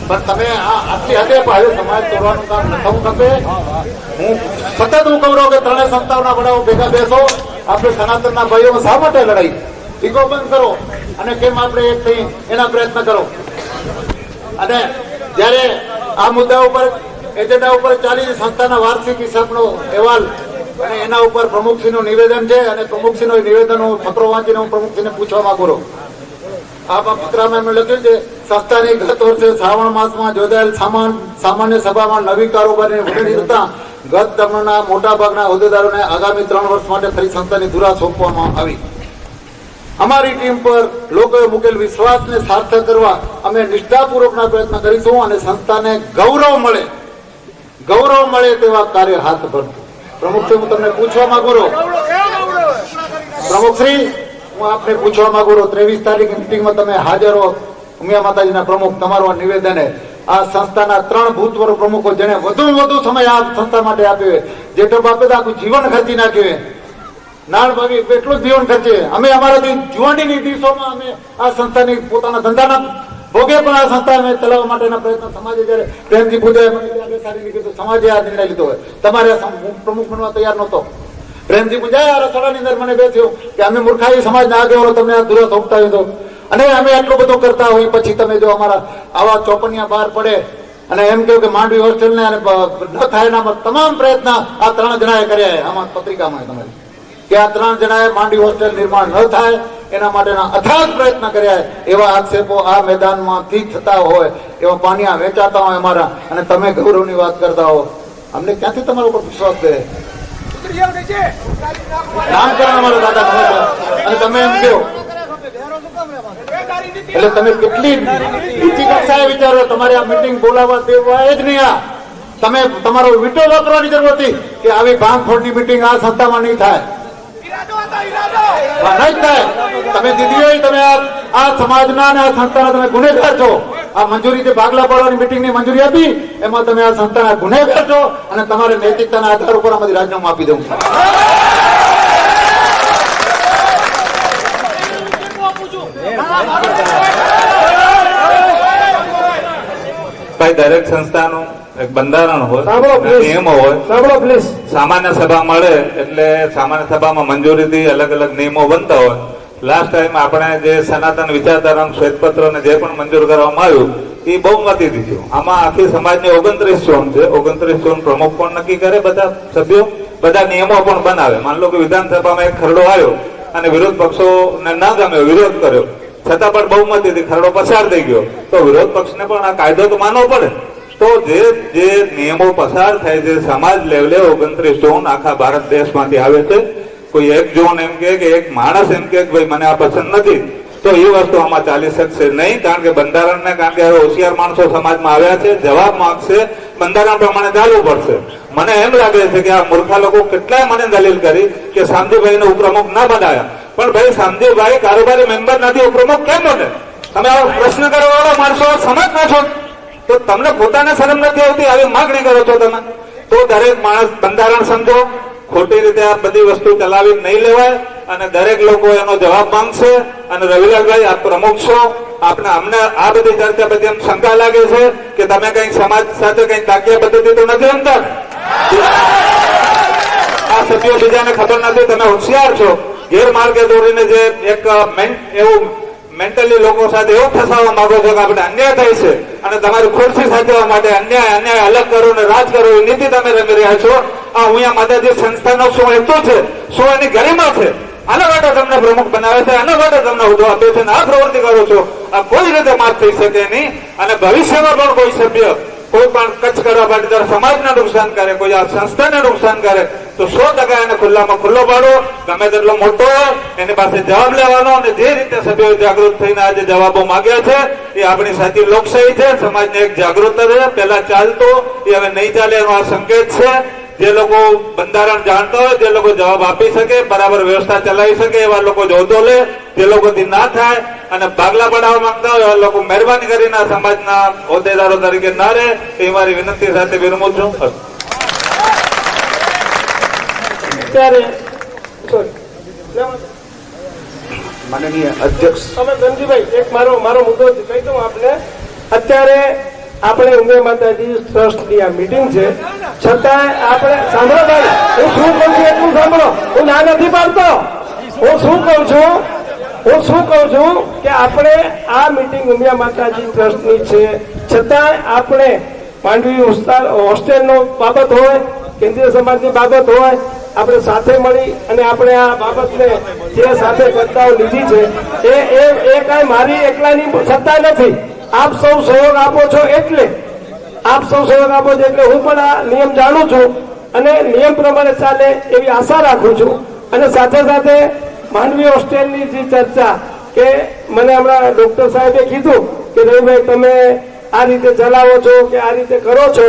પણ તમે આટલી હદે હવે સમાજ તોડવાનું કામ ન થવું ખપે. હું સતત હું કહું કે 3 સંસ્થાઓના વડાઓ ભેગા બેસો, આપણે સનાતનના ભાઈઓમાં શા માટે લડાઈ? ઈગો બંધ કરો અને કેમ આપણે એક થઈ એના પ્રયત્ન કરો. અને જ્યારે આ મુદ્દા ઉપર એજન્ડા ઉપર ચાલી સંસ્થાના વાર્ષિક હિસાબનો અહેવાલ અને એના ઉપર પ્રમુખશ્રીનું નિવેદન છે, અને પ્રમુખશ્રીનું નિવેદન હું પત્રો વાંચીને હું પ્રમુખશ્રીને પૂછવા માંગુ છું. આ પત્રમાં એમણે લખ્યું છે, સંસ્થાની ગત વર્ષે શ્રાવણ માસમાં યોજાયેલ સામાન્ય સભામાં નવી કારોબારીની વરણી થતા ગત ટર્મના મોટા ભાગના હોદ્દેદારોને આગામી 3 વર્ષ માટે ફરી સંસ્થાની ધુરા સોંપવામાં આવી. અમારી ટીમ પર લોકોએ મૂકેલ વિશ્વાસને સાર્થક કરવા અમે નિષ્ઠાપૂર્વકના પ્રયત્ન કરીશું અને સંસ્થાને ગૌરવ મળે તેવા કાર્ય હાથ ધરશું. પ્રમુખશ્રી, હું તમને પૂછવા માંગુ છું, પ્રમુખશ્રી હું આપને પૂછવા માંગુ છું, 23 તારીખ મિટિંગમાં તમે હાજર હો, ઉમિયા માતાજીના પ્રમુખ, તમારું નિવેદન આ સંસ્થાના 3 ભૂતપૂર્વ પ્રમુખો જેને વધુ સમય આ સંસ્થા માટે આપ્યો છે, જેઠો બાપે તો આખું જીવન ખર્ચી નાખ્યું છે, નાળ ભાગી એટલું જ જીવન ખર્ચે. અમે અમારાથી જુવાનીની દિવસોમાં અમે આ સંસ્થાની પોતાના ધંધાના ભોગે પણ આ સંસ્થા અમે ચલાવવા માટેના પ્રયત્ન સમાજે જયારે પ્રેમજી પૂજાએ મને ત્યાં બેસાડી લીધું, સમાજે આ નિર્ણય લીધો હોય. તમારે પ્રમુખ બનવા તૈયાર નહોતો. પ્રેમજી પૂજાએ આ રસોડાની અંદર મને બેસ્યો કે અમે મૂર્ખાઈ સમાજના આગેવાનો તમને આ દુરો સોંપતા દો, અને અમે આટલું બધું કરતા હોય પછી તમે જો અમારા આવા ચોપનિયા બહાર પડે અને એમ કહ્યું કે માંડવી હોસ્ટેલને ન થાય એના તમામ પ્રયત્ન આ 3 જણાએ કર્યા. આમાં પત્રિકામાં તમારી કે આ 3 જણાએ માંડવી હોસ્ટેલ નિર્માણ ન થાય એના માટેના અથાગ પ્રયત્ન કર્યા. એવા આક્ષેપો આ મેદાનમાંથી થતા હોય, એવા પાનિયા વેચાતા હોય અમારા, અને તમે ગૌરવની વાત કરતા હો. અમને ક્યાંથી તમારા ઉપર વિશ્વાસ છે? નામકરણ અમારા દાદા, અને તમે એમ કહો એટલે તમે કેટલી નીચી કક્ષાએ વિચારો. તમારે આ મીટિંગ બોલાવવા દેવાય જ નહીં. આ તમે તમારો વીટો વાપરવાની જરૂર હતી કે આવી ભાંગફોડની મીટિંગ આ સંસ્થામાં નહીં થાય, નહીં થાય. તમે દીદી હોય, તમે આ સમાજના અને આ સંસ્થાના તમે ગુનેગાર છો. આ મંજૂરી જે ભાગલા પાડવાની મીટિંગની મંજૂરી આપી એમાં તમે આ સંસ્થાના ગુનેગાર છો, અને તમારે નૈતિકતાના આધાર ઉપર આમાંથી રાજીનામું આપી દઉં. ભાઈ, દરેક સંસ્થાનું એક બંધારણ હોય, નિયમો હોય. સામાન્ય સભા મળે એટલે સામાન્ય સભામાં મંજૂરીથી અલગ અલગ નિયમો બનતા હોય. લાસ્ટ ટાઈમ આપણે જે સનાતન વિચારધારા શ્વેતપત્રને જે પણ મંજૂર કરવામાં આવ્યું એ બહુમતી દીધું. આમાં આખી સમાજની 29 ઝોન છે. 29 ઝોન પ્રમુખ પણ નક્કી કરે, બધા સભ્યો, બધા નિયમો પણ બનાવે. માન લો કે વિધાનસભામાં એક ખરડો આવ્યો અને વિરોધ પક્ષોને ના ગમ્યો, વિરોધ કર્યો, છતાં પણ બહુમતીથી ખરડો પસાર થઈ ગયો, તો વિરોધ પક્ષને પણ આ કાયદો તો માનવો પડે. તો જે નિયમો પસાર થાય છે સમાજ લેવલે 29 ઝોન આખા ભારત દેશમાંથી આવે છે. કોઈ એક ઝોન એમ કે એક માણસ એમ કે ભાઈ મને આ પસંદ નથી, તો એ વસ્તુ આમાં ચાલી શકશે નહીં. કારણ કે બંધારણને, કારણ કે હવે હોશિયાર માણસો સમાજમાં આવ્યા છે, જવાબ માંગશે, બંધારણ પ્રમાણે ચાલવું પડશે. મને એમ લાગે છે કે આ મૂર્ખા લોકો કેટલાય મને દલીલ કરી કે શામજીભાઈને ઉપપ્રમુખ ના બનાવ્યા, પણ ભાઈ શામજીભાઈ કારોબારી મેમ્બર નથી, ઉપપ્રમુખ કેમ બને? તમે આ પ્રશ્ન કરવા વાળા માણસો સમાજના છો, તો તમને પોતાને શરમ નથી આવતી? આવી માગણી કરો છો તમે. તો દરેક માણસ બંધારણ સમજો, ખોટી રીતે આ બધી વસ્તુ ચલાવી નહીં લેવાય, અને દરેક લોકો એનો જવાબ માંગશે. અને રવિલાલભાઈ, આપ પ્રમુખ છો, અમને આ બધી ચર્ચા પછી એમ શંકા લાગે છે કે તમે કઈ સમાજ સાથે કઈ તાકીય પદ્ધતિ તો નથી રમતા? આ સભ્યો બીજાને ખબર નથી, તમે હોશિયાર છો. ગેરમાર્ગે દોરીને જે એક એવું મેન્ટલી લોકો સાથે એવું ફસાવવા માંગો છો કે આપણે અન્યાય થાય છે, અને તમારી ખુરશી સાચવવા માટે અન્યાય અલગ કરો ને રાજ કરો એ નીતિ તમે રમી રહ્યા છો. આ હું માતાજી સંસ્થાનો શું હેતુ છે, શું એની ગરિમા છે? આના માટે તમને પ્રમુખ બનાવે છે, આના માટે તમને હોદ્દો આપ્યો છે, અને આ પ્રવૃત્તિ કરો છો. આ કોઈ રીતે માફ થઈ શકે નહીં. અને ભવિષ્યમાં પણ કોઈ સભ્ય કોઈ પણ કચ્છ કરવા માટે જ્યારે સમાજને નુકસાન કરે, કોઈ આ સંસ્થાને નુકસાન કરે, તો 100% એને ખુલ્લામાં ખુલ્લો પાડો. ગમે તેટલો મોટો હોય એની પાસે જવાબ લેવાનો. અને જે રીતે સભ્યો જાગૃત થઈને આજે જવાબો માંગ્યા છે એ આપણી સાચી લોકશાહી છે. સમાજને એક જાગૃતતા છે, પહેલા ચાલતો એ હવે નહીં ચાલે એનો આ સંકેત છે. જે લોકો બંધારણ જાણતા હોય, જે લોકો જવાબ આપી શકે, બરાબર વ્યવસ્થા ચલાવી શકે, એવા લોકો હોદ્દો લે. જે લોકોથી ના થાય અને ભાગલા પડાવવા માંગતા હોય એવા લોકો મહેરબાની કરીને સમાજના હોદ્દેદારો તરીકે ના રહે, એ મારી વિનંતી સાથે વિરમું છું. માનનીય અધ્યક્ષ, તમે ધનજીભાઈ, એક મારો મુદ્દો કહી દઉં આપને. અત્યારે આપણે ઉમે માતાજી ટ્રસ્ટની આ મીટિંગ છે, છતાં આપણે સાંભળો ભાઈ, હું શું કહું છું એટલું સાંભળો. હું ના નથી પાડતો. હું શું કહું છું કે આપણે આ મીટિંગ ઉમિયા માતાજી ટ્રસ્ટની છે, છતાં આપણે માંડવી હોસ્ટેલનો બાબત હોય, કેન્દ્રીય સમાજની બાબત હોય, આપણે સાથે મળી અને આપણે આ બાબતને જે સાથે ચર્ચાઓ લીધી છે એ કાંઈ મારી એકલાની સત્તા નથી. આપ સૌ સહયોગ આપો છો એટલે હું પણ આ નિયમ જાણું છું અને નિયમ પ્રમાણે ચાલે એવી આશા રાખું છું. અને સાથે સાથે માંડવી હોસ્ટેલની જે ચર્ચા કે મને હમણાં ડોક્ટર સાહેબે કીધું કે રવિભાઈ તમે આ રીતે ચલાવો છો કે આ રીતે કરો છો,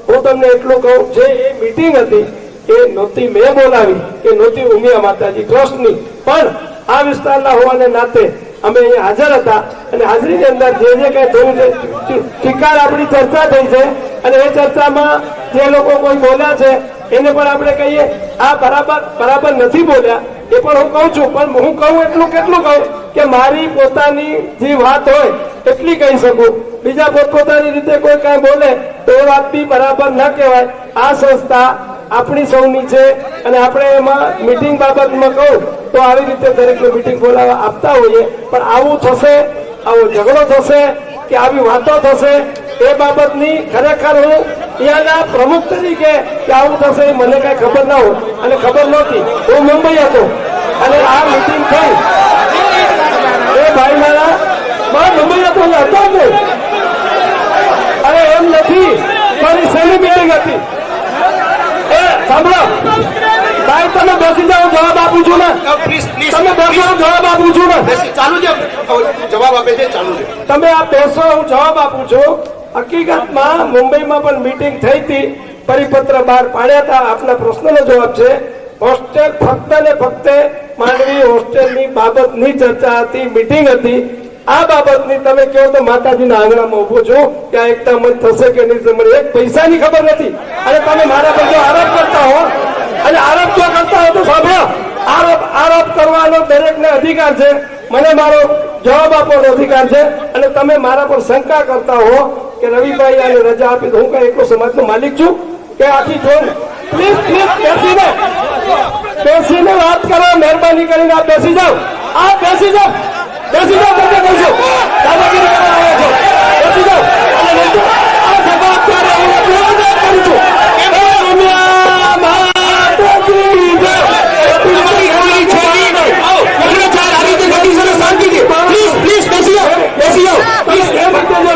હું તમને એટલું કહું, જે એ મીટિંગ હતી એ નહોતી મેં બોલાવી, કે નહોતી ઉમિયા માતાજી ટ્રસ્ટની, પણ આ વિસ્તારના હોવાને નાતે અમે અહીંયા હાજર હતા અને હાજરીની અંદર જે જે કઈ થયું છે શિકાર આપણી ચર્ચા થઈ છે અને એ ચર્ચામાં જે લોકો કોઈ બોલ્યા છે એને પણ આપણે કહીએ આ બરાબર નથી બોલ્યા એ પણ હું કહું છું, પણ હું કહું એટલું કેટલું કહું કે મારી પોતાની જે વાત હોય એટલી કહી શકું. બીજા પોતપોતાની રીતે કોઈ કાંઈ બોલે તો એ વાત બી બરાબર ન કહેવાય. આ સંસ્થા આપણી સૌની છે અને આપણે એમાં મીટિંગ બાબતમાં કહું તો આવી રીતે દરેકને મીટિંગ બોલાવવા આપતા હોઈએ, પણ આવું થશે, આવો ઝઘડો થશે કે આવી વાતો થશે એ બાબતની ખરેખર હું ત્યાંના પ્રમુખ તરીકે કે આવું થશે એ મને કઈ ખબર ના હોય અને ખબર નહોતી. હું મુંબઈ હતો અને આ મીટિંગ થઈ એ ભાઈ મારા મુંબઈ હતો ને હતો જ નહીં. અરે એમ નથી, મારી શેની મીટિંગ હતી એ સાંભળો ભાઈ, તમે બેસી જાઓ, જવાબ આપું છું ને. તમે બેસો, જવાબ આપું છું ને. ચાલુ છે, જવાબ આપે છે, ચાલુ છે. તમે આ બેસો, હું જવાબ આપું છું. હકીકતમાં મુંબઈમાં પણ મીટિંગ થઈ હતી, પરિપત્ર બહાર પાડ્યા હતા. આપના પ્રશ્નનો જવાબ છે હોસ્ટેલ ફક્ત ને ફક્ત માંડવી હોસ્ટેલની બાબતની ચર્ચા હતી, મીટિંગ હતી. આ બાબતની તમે કહો તો માતાજીના આંગણામાં ઉભો છો કે આ એકતા મંચ થશે કે નહીં, મને એક પૈસાની ખબર નથી. અને તમે મારા પર જો આરોપ કરતા હો અને આરોપ જો કરતા હો તો સાંભળો, આરોપ કરવાનો દરેકને અધિકાર છે, મને મારો જવાબ આપવાનો અધિકાર છે. અને તમે મારા પર શંકા કરતા હો કે રવિભાઈ આને રજા આપી તો હું કઈ એકલો સમાજનો માલિક છું કે આખી જોન? પ્લીઝ બેસીને વાત કરો, મહેરબાની કરીને આપ બેસી જાઓ, આપ બેસી જાઓ, બેસી જાઓ. તમને કહું છું દાદાગીરી કરવા આવ્યા છો, બેસી જાઓ. અને આ સભા અત્યારે હું નિવેદન કરું છું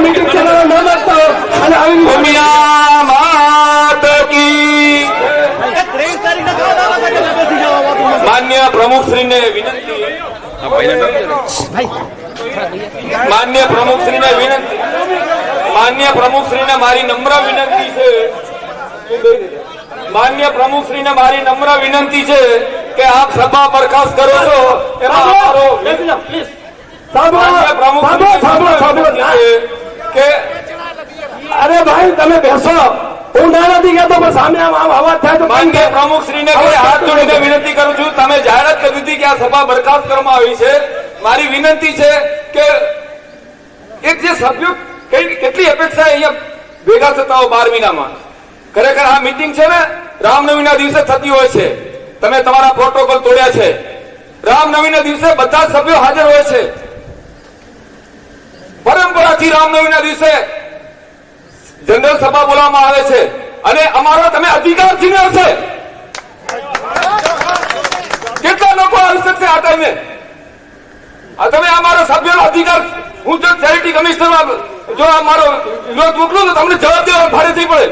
મીટિંગ ચલાવવા ન માંગતા હો અને આવી માન્ય પ્રમુખશ્રીને વિનંતી, માન્ય પ્રમુખશ્રીને મારી નમ્ર વિનંતી છે, માન્ય પ્રમુખશ્રીને મારી નમ્ર વિનંતી છે કે આપ સભા બરખાસ્ત કરો છો એમાં અમારો માન્ય પ્રમુખશ્રી કે અરે ભાઈ તમે બેસો, હું ના નથી કહેતો પણ સામે અવાજ થાય તો માન્ય પ્રમુખશ્રીને હાથ જોડીને વિનંતી કરું છું. તમે જાહેરાત કરી દીધી કે આ સભા બરખાસ્ત કરવામાં આવી છે. મારી વિનંતી છે કે એક જે સભ્યો કેટલી અપેક્ષા અહીંયા ભેગા થતા હોય 12 મહિનામાં, ખરેખર આ મીટિંગ છે ને રામનવમીના દિવસે થતી હોય છે. તમે તમારા પ્રોટોકોલ તોડ્યા છે. રામનવમીના દિવસે બધા સભ્યો હાજર હોય છે. પરંપરાથી રામનવમીના દિવસે જનરલ સભા બોલાવવામાં આવે છે અને અમારો તમે અધિકાર છીન્યો છે. કેટલા લોકો આવી શકશે આ ટાઈમે? આ તમે અમારો સભ્યોનો અધિકાર, હું જો ચેરિટી કમિશનરમાં જો અમારો વિરોધ મોકલું તો તમને જવાબ દેવા ભારે થઈ પડે.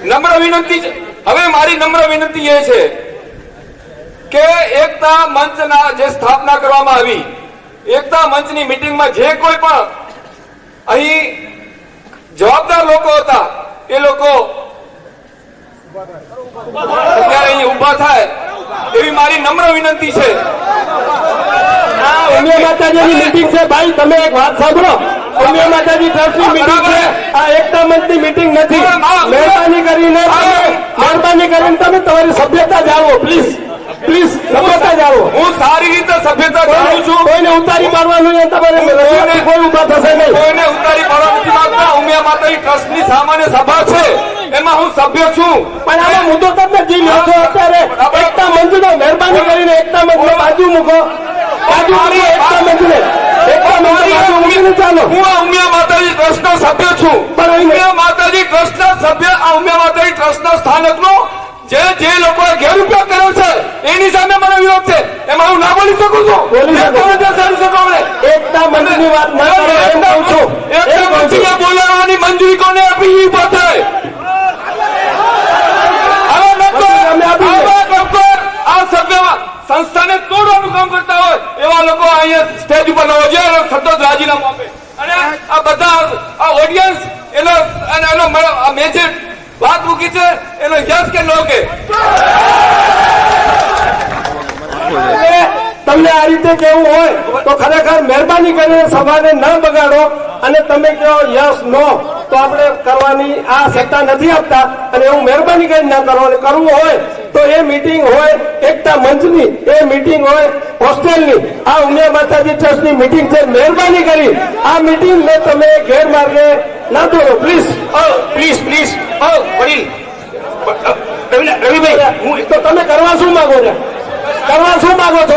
નમ્ર વિનંતી છે. હવે મારી નમ્ર વિનંતી એ છે કે એકતા મંચના જે સ્થાપના કરવામાં આવી, એકતા મંચની મીટિંગમાં જે કોઈ પણ અહીં જવાબદાર લોકો હતા એ લોકો અત્યારે અહીં ઉભા થાય એવી મારી નમ્ર વિનંતી છે. ઉમિયા માતાજીની મીટિંગ છે ભાઈ, તમે એક વાત સાંભળો. ઉમિયા માતાજી ટ્રસ્ટની મીટિંગ છે, આ એકતા મંચની મીટિંગ નથી. મહેરબાની કરીને તમે તમારી સભ્યતા જાળવો, પ્લીઝ સભ્યતા જાળવો. હું સારી રીતે સભ્યતા જાણું છું. કોઈને ઉતારી મારવાનું નહીં, તમારે કોઈ ઉભા થશે નહીં. કોઈને ઉતારી પાડવા નથી માંગતા. ઉમિયા માતાજી ટ્રસ્ટની સામાન્ય સભા છે, એમાં હું સભ્ય છું. પણ આમાં મુદ્દો તમે જે લો છો અત્યારે એકતા મંચનો, મહેરબાની કરીને એકતા મંચને બાજુ મૂકો, એકતા મંચને બાજુ મૂકીને ચાલો. હું આ ઉમિયા માતાજી ટ્રસ્ટનો સભ્ય છું. પણ ઉમિયા માતાજી ટ્રસ્ટના સભ્ય, આ ઉમિયા માતાજી ટ્રસ્ટના સ્થાનકનો જે લોકોએ ગેરઉપયોગ કર્યો છે એની સામે મને વિરોધ છે. એમાં હું ના બોલી શકું છું. એકતા મંચની વાત બોલાવવાની મંજૂરી કોને આપી? આ સભ્ય સંસ્થાને તોડવાનું કામ કરતા હોય એવા લોકો અહીંયા સ્ટેજ ઉપર ન હોય, સતત રાજીનામું આપે. અને આ બધા આ ઓડિયન્સ એનો મેં જે વાત મૂકી છે એનો યસ કે નો કે તમને આ રીતે કેવું હોય તો ખરેખર મહેરબાની કરીને સભાને ન બગાડો અને તમે કહો યસ નો તો આપણે કરવાની આ સત્તા નથી આપતા અને એવું મહેરબાની કરીને ના કરો અને કરવું હોય તો એ મીટિંગ હોય એકતા મંચની એ મીટિંગ હોય હોસ્ટેલની આ ઉમિયા માતાજી ટ્રસ્ટની મીટિંગ છે મહેરબાની કરી આ મીટિંગ ને તમે ગેરમાર્ગે ના દોરો પ્લીઝ પ્લીઝ વડીલ રવિભાઈ હું તો તમે કરવા શું માંગો છો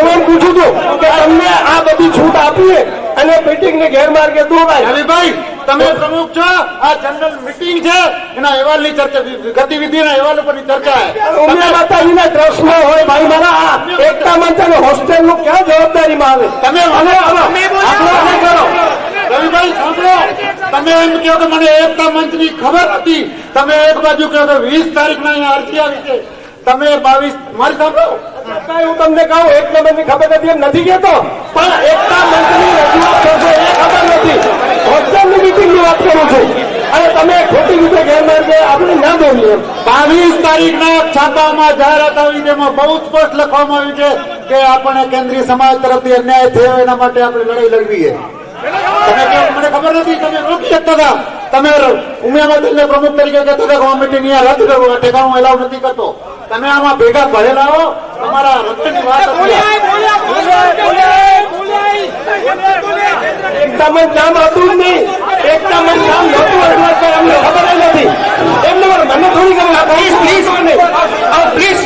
હું એમ પૂછું છું કે તમને આ બધી છૂટ આપીએ અને મીટિંગ ને ગેરમાર્ગે દોરાય રવિભાઈ તમે પ્રમુખ છો આ જનરલ મીટિંગ છે એના અહેવાલની ચર્ચા ગતિવિધિના અહેવાલ ઉપરની ચર્ચા ઉમિયા માતાજીના ટ્રસ્ટમાં હોય ભાઈ મારા આ એકતા મંચ અને હોસ્ટેલ નું ક્યાં જવાબદારીમાં આવે તમે કરો રવિભાઈ સાંભળો તમે એમ કહો કે મને એકતા મંચની ખબર હતી તમે એક બાજુ કહો કે 20 તારીખના અહીંયા અરજી આવી છે તમે 22 મારી સાંભળો હું તમને કહું એક નંબરની ખબર નથી એમ નથી કહેતો પણ એકતા મંચની રજૂઆત થશે એ ખબર નથી હોસ્ટેલની મીટિંગની વાત કરું છું અને તમે ખોટી રીતે ગેરમાર્ગે આપણે ના બોલીએ 22 તારીખના છાપામાં જાહેરાત આવી તેમાં બહુ સ્પષ્ટ લખવામાં આવ્યું છે કે આપણે કેન્દ્રીય સમાજ તરફથી અન્યાય થયો એના માટે આપણે લડાઈ લડવી છે તમે કહો મને ખબર નથી તમે રોકી શકતા હતા તમે ઉમિયા માતાજીના પ્રમુખ તરીકે કહેતા હતા કે આ મીટિંગ અહીંયા રદ કરો ઠેકાણું એલાવ નથી કરતો તમે આમાં ભેગા ભરેલા હો તમારા હૃદયની વાત એકતા મંચ નામ હતું જ નહીં એકતા મંચ નામ નહોતું એટલે અમને ખબર જ નથી એમને મને થોડી ખબર પ્લીઝ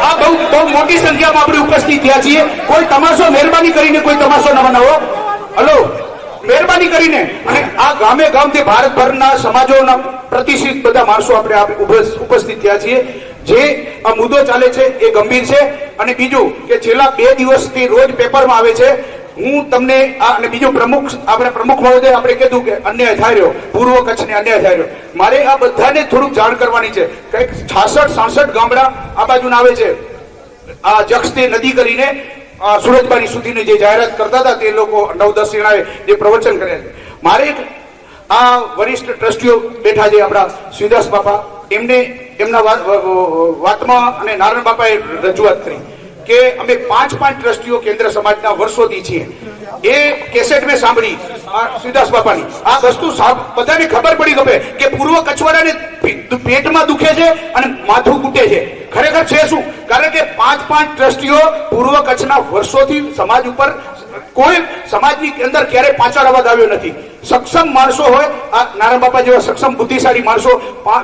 આ બહુ મોટી સંખ્યામાં આપણે ઉપસ્થિત થયા છીએ કોઈ તમાશો મહેરબાની કરીને કોઈ તમાશો ન બનાવો હલો મહેરબાની કરીને અને આ ગામે ગામથી ભારતભરના સમાજોના પ્રતિષ્ઠિત બધા માણસો આપણે ઉપસ્થિત થયા છીએ જે આ મુદ્દો ચાલે છે એ ગંભીર છે અને બીજું કે છેલ્લા 2 દિવસથી રોજ પેપરમાં આવે છે હું તમને અને બીજું આપણે પ્રમુખ મહોદય આપણે કીધું કે અન્યાય થાય રહ્યો પૂર્વ કચ્છને અન્યાય થાય રહ્યો મારે આ બધાને થોડુંક જાણ કરવાની છે કંઈક 66-67 ગામડા આ બાજુના આવે છે આ જક્ષથી નદી કરીને સુરતબારી સુધીની જે જાહેરાત કરતા હતા તે લોકો 9-10 જણાએ જે પ્રવચન કર્યા છે મારે આ વરિષ્ઠ ટ્રસ્ટીઓ બેઠા છે આપણા શ્રીદાસ બાપા એમના વાતમાં અને નારાયણ બાપાએ રજૂઆત કરી કે અમે 5 ટ્રસ્ટીઓ કેન્દ્ર સમાજના વર્ષોથી છીએ એ કેસેટ મેં સાંભળી શ્રીદાસ બાપાની આ વસ્તુ બધાને ખબર પડી ગમે કે પૂર્વ કચ્છવાડાને પેટમાં દુખે છે અને માથું કૂટે છે ખરેખર છે શું કારણ કે 5 ટ્રસ્ટીઓ પૂર્વ કચ્છના વર્ષોથી સમાજ ઉપર કોઈ સમાજની અંદર ક્યારે પાછળ અવાજ આવ્યો નથી સક્ષમ માણસો હોય આ નારાયણ બાપા જેવા સક્ષમ બુદ્ધિશાળી માણસો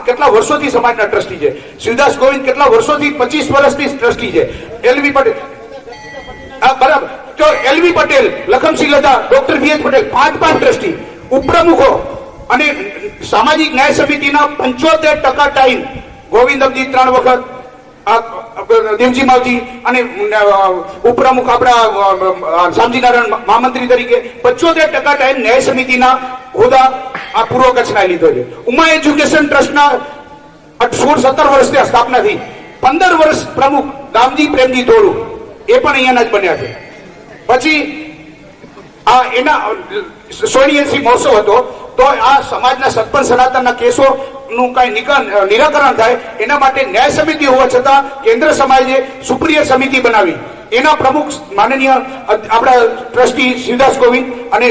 કેટલા વર્ષોથી સમાજના ટ્રસ્ટી છે શિવદાસ ગોવિંદ કેટલા વર્ષોથી 25 વર્ષથી ટ્રસ્ટી છે એલવી પટેલ બરાબર તો L V Patel Lakhamsinh Ladha doctor VH Patel 5 trustee ઉપપ્રમુખો અને સામાજિક ન્યાય સમિતિના 75% ટાઈમ ગોવિંદમજી 3 વખત દેવજી માવજી અને ઉપપ્રમુખ આપણા શામજી નારાયણ મહામંત્રી તરીકે 75% ટાઈમ ન્યાય સમિતિના હોદ્દા આ પૂર્વ કચ્છના લીધો છે ઉમા એજ્યુકેશન ટ્રસ્ટના 16-17 વર્ષથી સ્થાપના થઈ 15 વર્ષ પ્રમુખ ગામજી પ્રેમજી ધોળુ એ પણ અહીંયાના જ બન્યા છે પછી આ એના 86 મહોત્સવ હતો તો આ સમાજના સરપંચ સનાતનના કેસો નું કઈ નિરાકરણ થાય એના માટે ન્યાય સમિતિ હોવા છતાં કેન્દ્ર સમાજે સુપ્રિય સમિતિ બનાવી એના પ્રમુખ માનનીય આપણા ટ્રસ્ટી શિવદાસ ગોવિંદ અને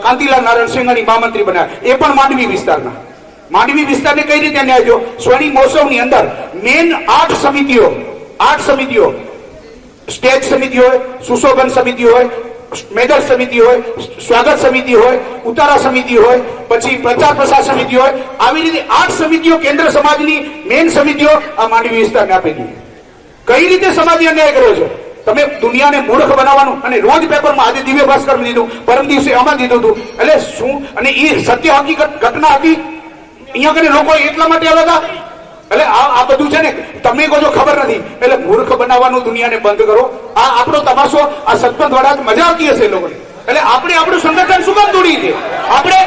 કાંતિલાલ નારાયણ સિંઘની મહામંત્રી બનાવ્યા એ પણ માંડવી વિસ્તારને કઈ રીતે ન્યાય થયો સ્વર્ણિમ મહોત્સવની અંદર મેન 8 સમિતિઓ સ્ટેજ સમિતિ હોય સુશોભન સમિતિ હોય મેડલ સમિતિ હોય સ્વાગત સમિતિ હોય ઉતારા સમિતિ હોય પછી પ્રચાર પ્રસાર સમિતિ હોય આવી રીતે 8 સમિતિઓ કેન્દ્ર સમાજની મેન સમિતિઓ આ માંડવી વિસ્તારને આપી દીધી કઈ રીતે સમાજે અન્યાય કર્યો છે તમે દુનિયાને મૂર્ખ બનાવવાનું અને રોજ પેપરમાં આજે દિવ્ય ભાસ્કર દીધું પરમ દિવસે આમાં દીધું હતું એટલે શું અને એ સત્ય હકીકત ઘટના હતી અહીંયા કરીને લોકો એટલા માટે આવ્યા હતા એટલે આ બધું છે ને તમે કહો છો ખબર નથી એટલે મૂર્ખ બનાવવાનું દુનિયાને બંધ કરો આ આપણો તમાશો આ સત્પંથ વાળા મજા આવતી હશે લોકોને એટલે આપણે આપણું સંગઠન શું કામ તોડી છે આપણે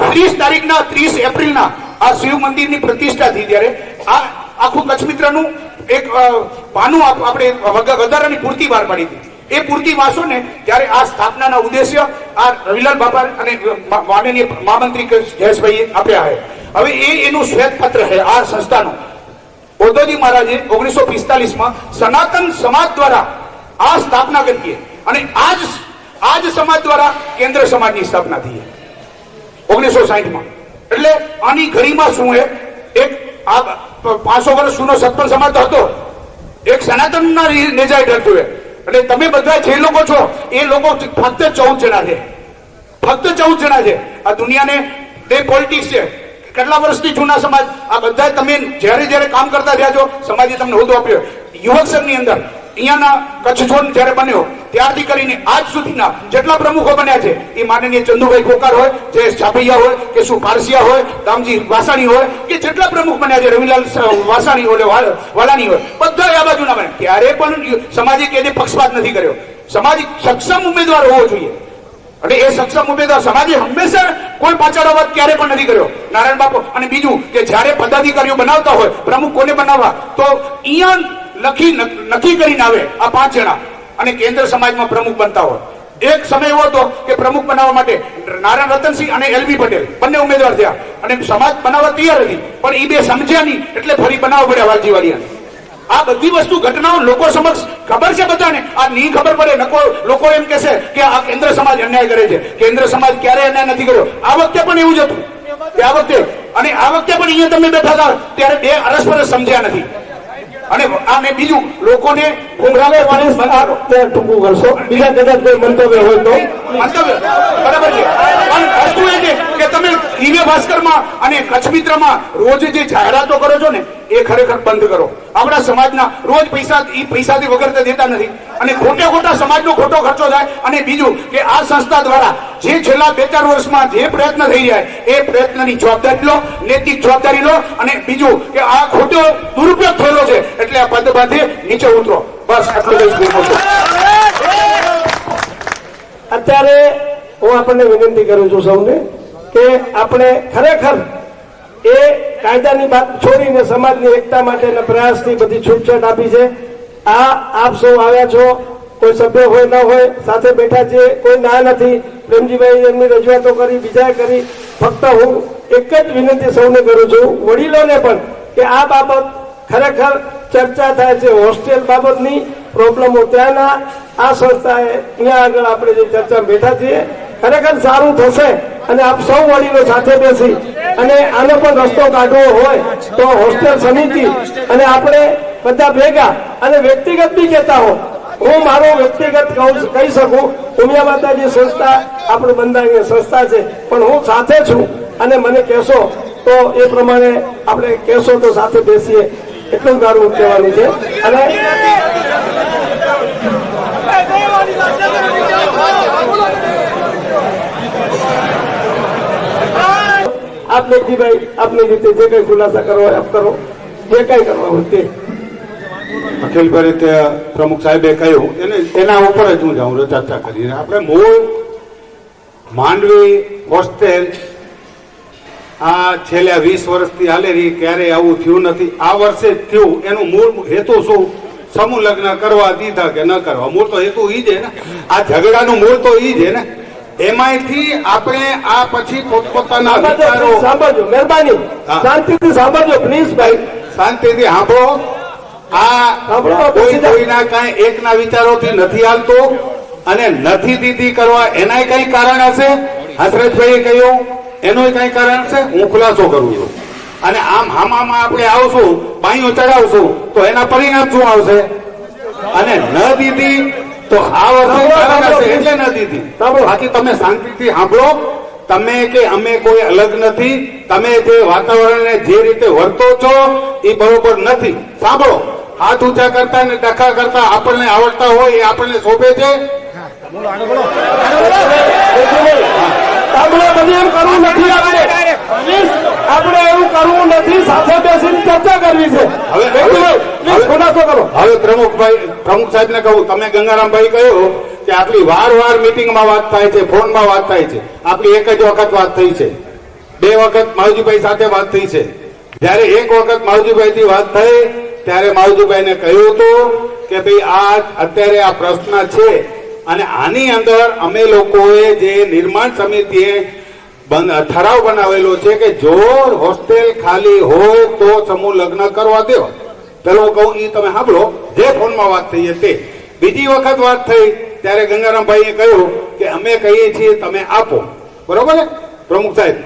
30 તારીખના 30 એપ્રિલના આ શિવ મંદિરની પ્રતિષ્ઠા થઈ ત્યારે આ આખું કચ્છ મિત્રનું એક પાનું આપણે વધારાની પૂર્તિ બહાર પાડી હતી એ પૂર્તિ વાંચો ને ત્યારે આ સ્થાપનાના ઉદ્દેશ્ય આ રવિલાલ બાપા અને માનનીય મહામંત્રી જયેશભાઈએ આપ્યા છે હવે એનું શ્વેત પત્ર છે આ સંસ્થાનું ઓધોજી મહારાજે 1945માં સનાતન સમાજ દ્વારા આ સ્થાપના કરી અને આજ સમાજ દ્વારા કેન્દ્ર સમાજની સ્થાપના થઈ 1960માં. એટલે આની ઘડીમાં શું હે, એક આ 500 વર્ષ જૂનો સત્પન સમાજ તો હતો, એક સનાતનના નેજા હેઠળ થયો. એટલે તમે બધા જે લોકો છો એ લોકો ફક્ત 14 જણા છે, ફક્ત 14 જણા છે. આ દુનિયાને બે પોલિટિક્સ છે, કેટલા વર્ષથી જૂના સમાજ, આ બધા તમે જ્યારે કામ કરતા રહ્યા છો, સમાજે તમને હોદ્દો આપ્યો. યુવક સંઘની અંદર અહીંયાના કચ્છ ઝોન જયારે બન્યો ત્યારથી કરીને આજ સુધીના જેટલા પ્રમુખો બન્યા છે એ માનનીય ચંદુભાઈ ખોકાર હોય, જયેશ છાપૈયા હોય કે શું પારસિયા હોય, દામજી વાસાણી હોય કે જેટલા પ્રમુખ બન્યા છે, રવિલાલ વાસાણી હોય, વાલાણી હોય, બધા આ બાજુના બન્યા. ત્યારે પણ સમાજે કે પક્ષપાત નથી કર્યો. સમાજ સક્ષમ ઉમેદવાર હોવો જોઈએ અને એ સક્ષમ ઉમેદવાર સમાજે હંમેશા કોઈ પાછળ વાત ક્યારે પણ નથી કર્યો. નારાયણ બાપુ. અને બીજું કે જયારે પદાધિકારીઓ બનાવતા હોય પ્રમુખ કોને બનાવવા, તો અહીંયા નક્કી કરીને આવે આ 5 જણા અને કેન્દ્ર સમાજમાં પ્રમુખ બનતા હોય. એક સમય એવો હતો કે પ્રમુખ બનાવવા માટે નારાયણ રતનસિંહ અને એલબી પટેલ બંને ઉમેદવાર થયા અને સમાજ બનાવવા તૈયાર હતી, પણ એ બે સમજ્યા નહીં એટલે ફરી બનાવવા પડ્યા વાલજી વાલિયાને. આ બધી વસ્તુ ઘટનાઓ લોકો સમક્ષ ખબર છે બધાને, આ નહીં ખબર પડે. લોકો એમ કહેશે કે આ કેન્દ્ર સમાજ અન્યાય કરે છે. કેન્દ્ર સમાજ ક્યારે અન્યાય નથી કર્યો. આ વખતે પણ એવું જ હતું કે આ વખતે પણ અહીંયા તમે બેઠા હતા ત્યારે બે અરસપરસ સમજ્યા નથી. અને બીજું લોકોને ટૂંકું કરશો, બીજા કદાચ કોઈ મંતવ્ય હોય તો મંતવ્ય બરાબર છે, પણ વસ્તુ એ છે કે તમે દિવ્ય ભાસ્કરમાં અને કચ્છ મિત્રમાં રોજ જે જાહેરાતો કરો છો ને એ ખરેખર બંધ કરો. આપણા સમાજના રોજ પૈસાથી વગર દેતા નથી અને ખોટા સમાજનો ખોટો ખર્ચો થાય. અને બીજું કે આ સંસ્થા દ્વારા જે છેલ્લા 2-4 વર્ષમાં જે પ્રયત્ન થઈ રહ્યા એ પ્રયત્નની જવાબદારી લો, નૈતિક જવાબદારી લો. અને બીજું કે આ ખોટો દુરુપયોગ થયેલો છે એટલે આ પદ બાંધી નીચે ઉતરો. બસ આટલું જ બોલું છું. અત્યારે હું આપણને વિનંતી કરું છું સૌને કે આપણે ખરેખર એ કાયદાની વાત છોડીને સમાજની એકતા માટેના પ્રયાસથી બધી છૂટછાટ આપી છે. આપ સૌ આવ્યા છો, કોઈ સભ્ય હોય ન હોય, સાથે બેઠા છે, કોઈ ના નથી. પ્રેમજીભાઈ એમની રજૂઆતો કરી, બીજાએ કરી. ફક્ત હું એક જ વિનંતી સૌને કરું છું, વડીલોને પણ, કે આ બાબત ખરેખર ચર્ચા થાય છે. હોસ્ટેલ બાબતની પ્રોબ્લેમો ત્યાંના આ સંસ્થાએ અહીંયા આગળ આપણે જે ચર્ચા બેઠા છીએ ખરેખર સારું થશે. અને આપ સૌ વડીલો સાથે બેસી અને આનો પણ રસ્તો કાઢવો હોય તો હોસ્ટેલ સમિતિ અને આપણે બધા ભેગા અને વ્યક્તિગત બી કહેતા હો, હું મારો વ્યક્તિગત કહી શકું, ઉમિયા માતાજી સંસ્થા આપણે બંધારણીય સંસ્થા છે, પણ હું સાથે છું અને મને કહેશો તો એ પ્રમાણે આપણે કહેશો તો સાથે બેસીએ, એટલું જ મારું કહેવાનું છે. અને આપ મેઘજીભાઈ આપની રીતે જે કઈ ખુલાસા કરવા આપ કરો, જે કઈ કરવા હોય તે. અખિલભાઈ રીતે પ્રમુખ સાહેબે કહ્યું એના ઉપર જ હું જાઉં ચર્ચા કરીને. આપણે મૂળ માંડવી હોસ્ટેલ આ છેલ્લા 20 વર્ષથી હાલેલી, ક્યારેય આવું થયું નથી. આ વર્ષે જ થયું. એનું મૂળ હેતુ શું? સમૂહ લગ્ન કરવા દીધા કે ન કરવા, મૂળ તો હેતુ ઈ છે ને. આ ઝઘડાનું મૂળ તો ઈ છે ને. એમાંથી આપણે આ પછી પોતપોતાના વિચારો સાંભળજો, મહેરબાની શાંતિથી સાંભળજો પ્લીઝ ભાઈ, શાંતિથી સાંભળો. આ કોઈના કઈ એકના વિચારોથી નથી હાલતું અને નથી દીદી કરવા એનાય કઈ કારણ હશે. હસરતભાઈએ કહ્યું એનું કઈ કારણ છે, હું ખુલાસો કરું છું. અને આમ હામામાં આપણે આવશું, બાઈઓ ચડાવશું તો એના પરિણામ શું આવશે? અને ન દીધી તો આ વસ્તુ કારણ હશે એટલે ન દીધી. બાકી તમે શાંતિથી સાંભળો. તમે કે અમે કોઈ અલગ નથી, તમે જે વાતાવરણને જે રીતે વર્તો છો એ બરોબર નથી. સાંભળો, હાથ ઊંચા કરતા ને ડખા કરતા આપણને આવડતા હોય એ આપણને શોભે છે. આપણે એમ કરવું નથી, આપણે એવું કરવું નથી, સાથે બેસીને ચર્ચા કરવી છે. ખુલાસો કરો. હવે પ્રમુખ સાહેબ ને કહું, તમે ગંગારામભાઈ કહ્યું કે આપણી વાર મીટિંગમાં વાત થાય છે, ફોનમાં વાત થાય છે. આપણી એક જ વખત વાત થઈ છે, 2 વખત માવજીભાઈ સાથે વાત થઈ છે. જયારે એક વખત માવજીભાઈ થી વાત થઈ ત્યારે માવજીભાઈ ને કહ્યું હતું કે ભાઈ આ અત્યારે આ પ્રશ્ન છે અને આની અંદર અમે લોકોએ જે નિર્માણ સમિતિએ ઠરાવ બનાવેલો છે કે જો હોસ્ટેલ ખાલી હોય તો સમૂહ લગ્ન કરવા દેવા. પેલો હું કહું એ તમે સાંભળો, જે ફોનમાં વાત થઈ છે તે. બીજી વખત વાત થઈ ત્યારે ગંગારામભાઈએ કહ્યું કે અમે કહીએ છીએ તમે આપો, બરોબર ને પ્રમુખ સાહેબ?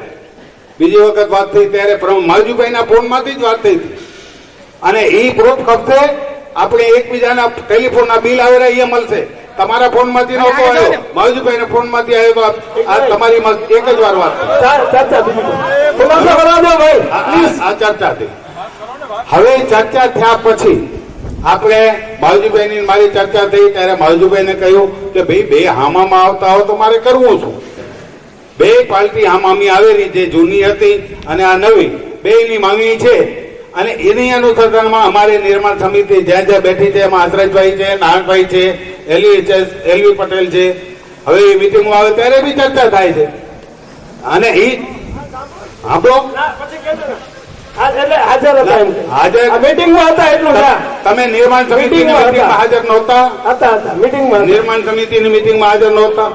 બીજી વખત વાત થઈ ત્યારે માલજીભાઈના ફોનમાંથી જ વાત થઈ હતી. અને એ પ્રૂફ ખપશે, આપણે એકબીજાના ટેલિફોનના બિલ આવેલા એ મળશે. તમારા ફોન માંથી નહોતો આવ્યો, માવજીભાઈ ફોન માંથી આવ્યો. તો આ તમારી એક જ વાર વાત આ ચર્ચા થઈ. હવે ચર્ચા થયા પછી આપણે માવજીભાઈ ની મારી ચર્ચા થઈ ત્યારે માવજીભાઈ ને કહ્યું કે ભાઈ બે હામામાં આવતા હો તો મારે કરવું શું? બે પાર્ટી હામામી આવેલી, જે જૂની હતી અને આ નવી, બે ની માંગણી છે. અને એની અનુસંધાનમાં અમારી નિર્માણ સમિતિ જ્યાં જ્યાં બેઠી છે એમાં હસરતભાઈ છે, નારાયણભાઈ છે, એલવી પટેલ છે. હવે એ મિટિંગ આવે ત્યારે બી ચર્ચા થાય છે. અને એ સાંભળો, તમે નિર્માણ સમિતિની મિટિંગમાં હાજર નહોતા? નિર્માણ સમિતિની મિટિંગમાં હાજર નહોતા?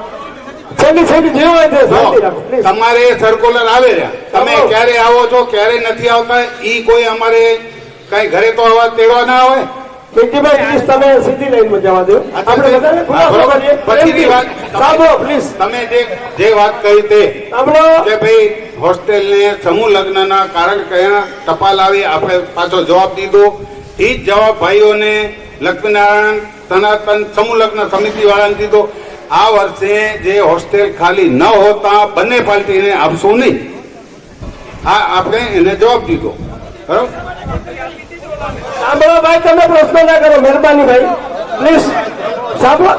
તમારે સર્ક્યુલર આવે રહ્યા, તમે ક્યારે આવો છો ક્યારે નથી આવતા ઈ કોઈ અમારે કઈ ઘરે તો આવા તેડવા ના આવે. તમે સીધી લાઈનમાં જવા દો. તમે જે વાત કહી તે કે ભાઈ હોસ્ટેલ ને સમૂહ લગ્ન ના કારણ કયા ટપાલ આવી, આપણે પાછો જવાબ દીધો. એ જ જવાબ ભાઈઓને લક્ષ્મીનારાયણ સનાતન સમૂહ લગ્ન સમિતિ વાળાને દીધો. આ વર્ષે જે હોસ્ટેલ ખાલી ન હોતા બંને પાર્ટીને આપશું નહીં, આ આપણે એને જવાબ દીધો. બરોબર? સાંભળો ભાઈ, તમે પ્રશ્ન ના કરો, મહેરબાની ભાઈ, પ્લીઝ સાંભળો.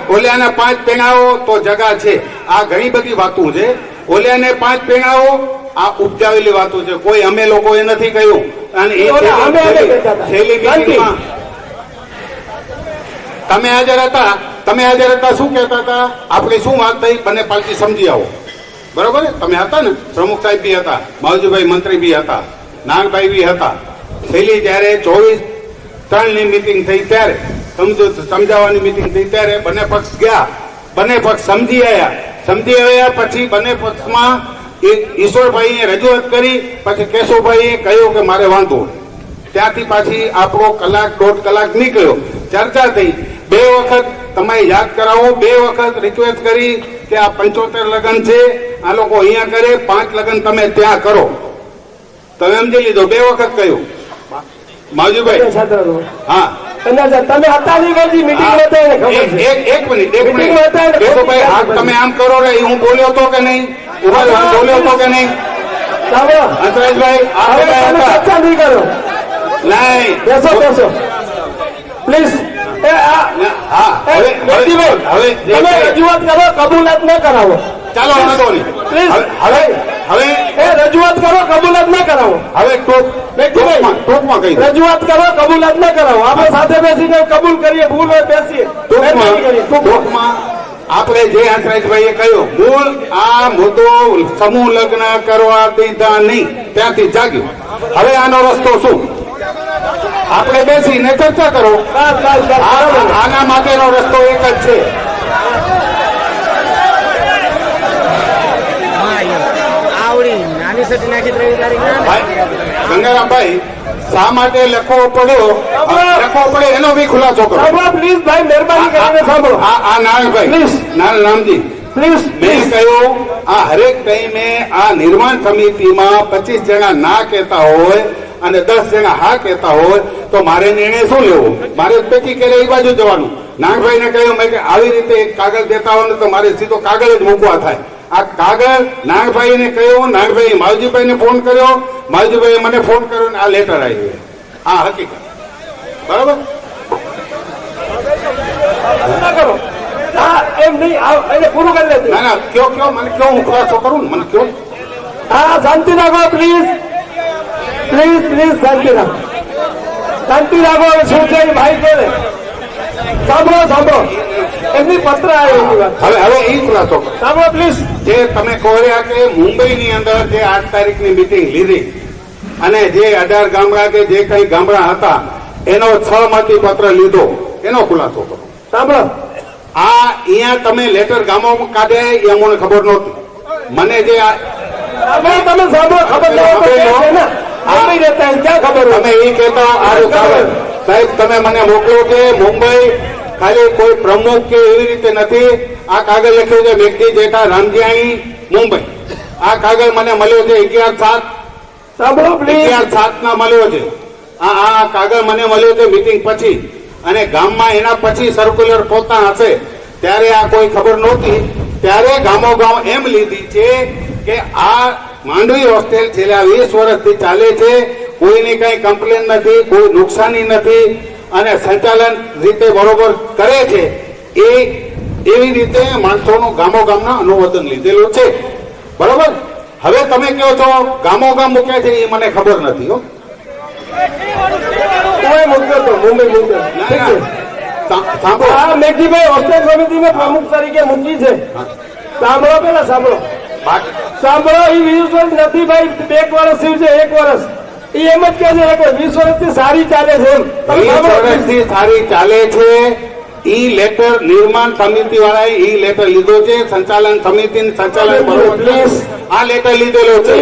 ઓલિયાને 5 પેણાવો તો જગા છે. આ ઘણી બધી વાતો છે. ઓલિયાને 5 પેણાવો આ ઉપજાવેલી વાતો છે, કોઈ અમે લોકોએ નથી કહ્યું. અને એ છેલ્લી મિટિંગમાં તમે હાજર હતા, શું કહેતા હતા? આપણી શું વાત થઈ બંને પાર્ટી સમજી આવો. બરોબર ને? તમે હતા ને? પ્રમુખ સાહેબ બી હતા, માવજીભાઈ મંત્રી બી હતા, નાગભાઈ બી હતા. છેલ્લી જયારે 24/3 ની મિટિંગ થઈ ત્યારે સમજાવવાની મિટિંગ થઈ ત્યારે બંને પક્ષ ગયા, બંને પક્ષ સમજી આવ્યા. પછી બંને પક્ષમાં ઈશ્વરભાઈએ રજૂઆત કરી, પછી કેશવભાઈએ કહ્યું કે મારે વાંધો. ત્યાંથી પાછી આપણો કલાક 1.5 કલાક નીકળ્યો, ચર્ચા થઈ. 2 વખત તમે યાદ કરાવો, 2 વખત રિક્વેસ્ટ કરી કે આ 75 લગ્ન છે, આ લોકો અહીંયા કરે, 5 લગ્ન તમે ત્યાં કરો. તમે સમજી લીધો. 2 વખત કહ્યું માવજીભાઈ. હા, તમે હતા એક મિનિટ કેશવભાઈ, તમે આમ કરો રે, હું બોલ્યો હતો કે નહીં? બોલ્યો હતો કે નહીં? હંસરાજભાઈ ચર્ચા નહીં કરો. નહીં, બેસો પ્લીઝ. તમે રજૂઆત કરો, કબૂલાત ન કરાવો. ચાલો વાંધો નહીં. હવે રજૂઆત કરો, કબૂલાત ન કરાવો. હવે ટૂંકમાં કહી રજૂઆત કરો, કબૂલાત ન કરાવો. આપણે સાથે બેસીને કબૂલ કરીએ, ભૂલ હોય બેસીએ. ટૂંકમાં આપણે જે હંસરાજભાઈએ કહ્યું, મૂળ આ મુદ્દો સમૂહ લગ્ન કરવા દીધા નહીં, ત્યાંથી જાગ્યું. હવે આનો રસ્તો શું? આપણે બેસીને ચર્ચા કરો. આના માટેનો રસ્તો એક જ છે. ગંગારામભાઈ, શા માટે લખવો પડ્યો એનો બી ખુલાસો કરો પ્લીઝ ભાઈ, મહેરબાની કરીને સાંભળો. આ નારાયણજી પ્લીઝ, મેં કહ્યું આ હરેક ટાઈમે આ નિર્માણ સમિતિમાં 25 જણા ના કહેતા હોય અને 10 જણા હા કહેતા હોય તો મારે નિર્ણય શું લેવો? મારે પૈકી કરે એ બાજુ જવાનું. નાગભાઈ ને કહ્યું મેં કે આવી રીતે એક કાગળ દેતા હોય ને તો મારે સીધો કાગળ જ મૂકવા થાય. આ કાગળ નાગભાઈ ને કહ્યું, નાગભાઈ માવજીભાઈ ને ફોન કર્યો, માવજીભાઈ મને ફોન કર્યો ને આ લેટર આવી. આ હકીકત. બરાબર? એમ નહીં, એને પૂરું કરી લેતું. ના કયો મને કયો, હું ખુલાસો કરું ને, મને કયો. હા, શાંતિ રાખો પ્લીઝ, શાંતિ રાખો. શું છે ભાઈ કે સાંભળો, એમની પત્ર આવી. હવે એ ખુલાસો કરો. સાંભળો પ્લીઝ. જે તમે કહો રહ્યા કે મુંબઈની અંદર જે 8 તારીખની મિટિંગ લીધી અને જે 18 ગામડા કે જે કઈ ગામડા હતા એનો 6 માંથી પત્ર લીધો, એનો ખુલાસો કરો. સાંભળો, આ અહીંયા તમે લેટર ગામોમાં કાઢ્યા એ અમને ખબર નહોતી. મને જે ભાઈ તમે સાંભળો, ખબર ન હોય તો કહે છે ને. આવી રહેતા હોય, ક્યાં ખબર હોય? તમે એ કહેતા સાહેબ, તમે મને મોકલો કે મુંબઈ ખાલી કોઈ પ્રમુખ કે એવી રીતે નથી. આ કાગળ લખ્યું છે મેઘજી જેઠા રામજીયાણી મુંબઈ. આ કાગળ મને મળ્યો છે 11/7. સાંભળો પ્લીઝ. 11/7 મળ્યો છે. આ કાગળ મને મળ્યો છે મીટિંગ પછી, અને ગામમાં એના પછી સર્ક્યુલર પોતા હશે ત્યારે આ કોઈ ખબર નહોતી. ત્યારે ગામો ગામ એમ લીધી છે કે આ માંડવી હોસ્ટેલ છેલ્લા 20 વર્ષથી ચાલે છે, કોઈની કઈ કમ્પ્લેન નથી, કોઈ નુકસાની નથી, અને સંચાલન રીતે બરોબર કરે છે. એવી રીતે માણસોનું ગામો ગામના અનુમોદન લીધેલું છે. બરોબર. હવે તમે કહો છો ગામો ગામ મૂક્યા છે, એ મને ખબર નથી. હો, કોઈ મુદ્દો તો મુંબઈ મુદ્દો. ઠીક છે. સાંભળો, આ મેઘજીભાઈ હોસ્ટેલ સમિતિને પ્રમુખ તરીકે મૂકી છે. સાંભળો, પેલા સાંભળો. સાંભળો, એ 20 વર્ષ નથી ભાઈ, 1 વર્ષ થયું છે. 1 વર્ષ એ એમ જ કહે છે કે 20 વર્ષથી સારી ચાલે છે એમ. 20 વર્ષથી સારી ચાલે છે. ઈ લેટર નિર્માણ સમિતિ વાળાએ ઈ લેટર લીધો છે. સંચાલન સમિતિ સંચાલન પ્લીઝ આ લેટર લીધેલો છે.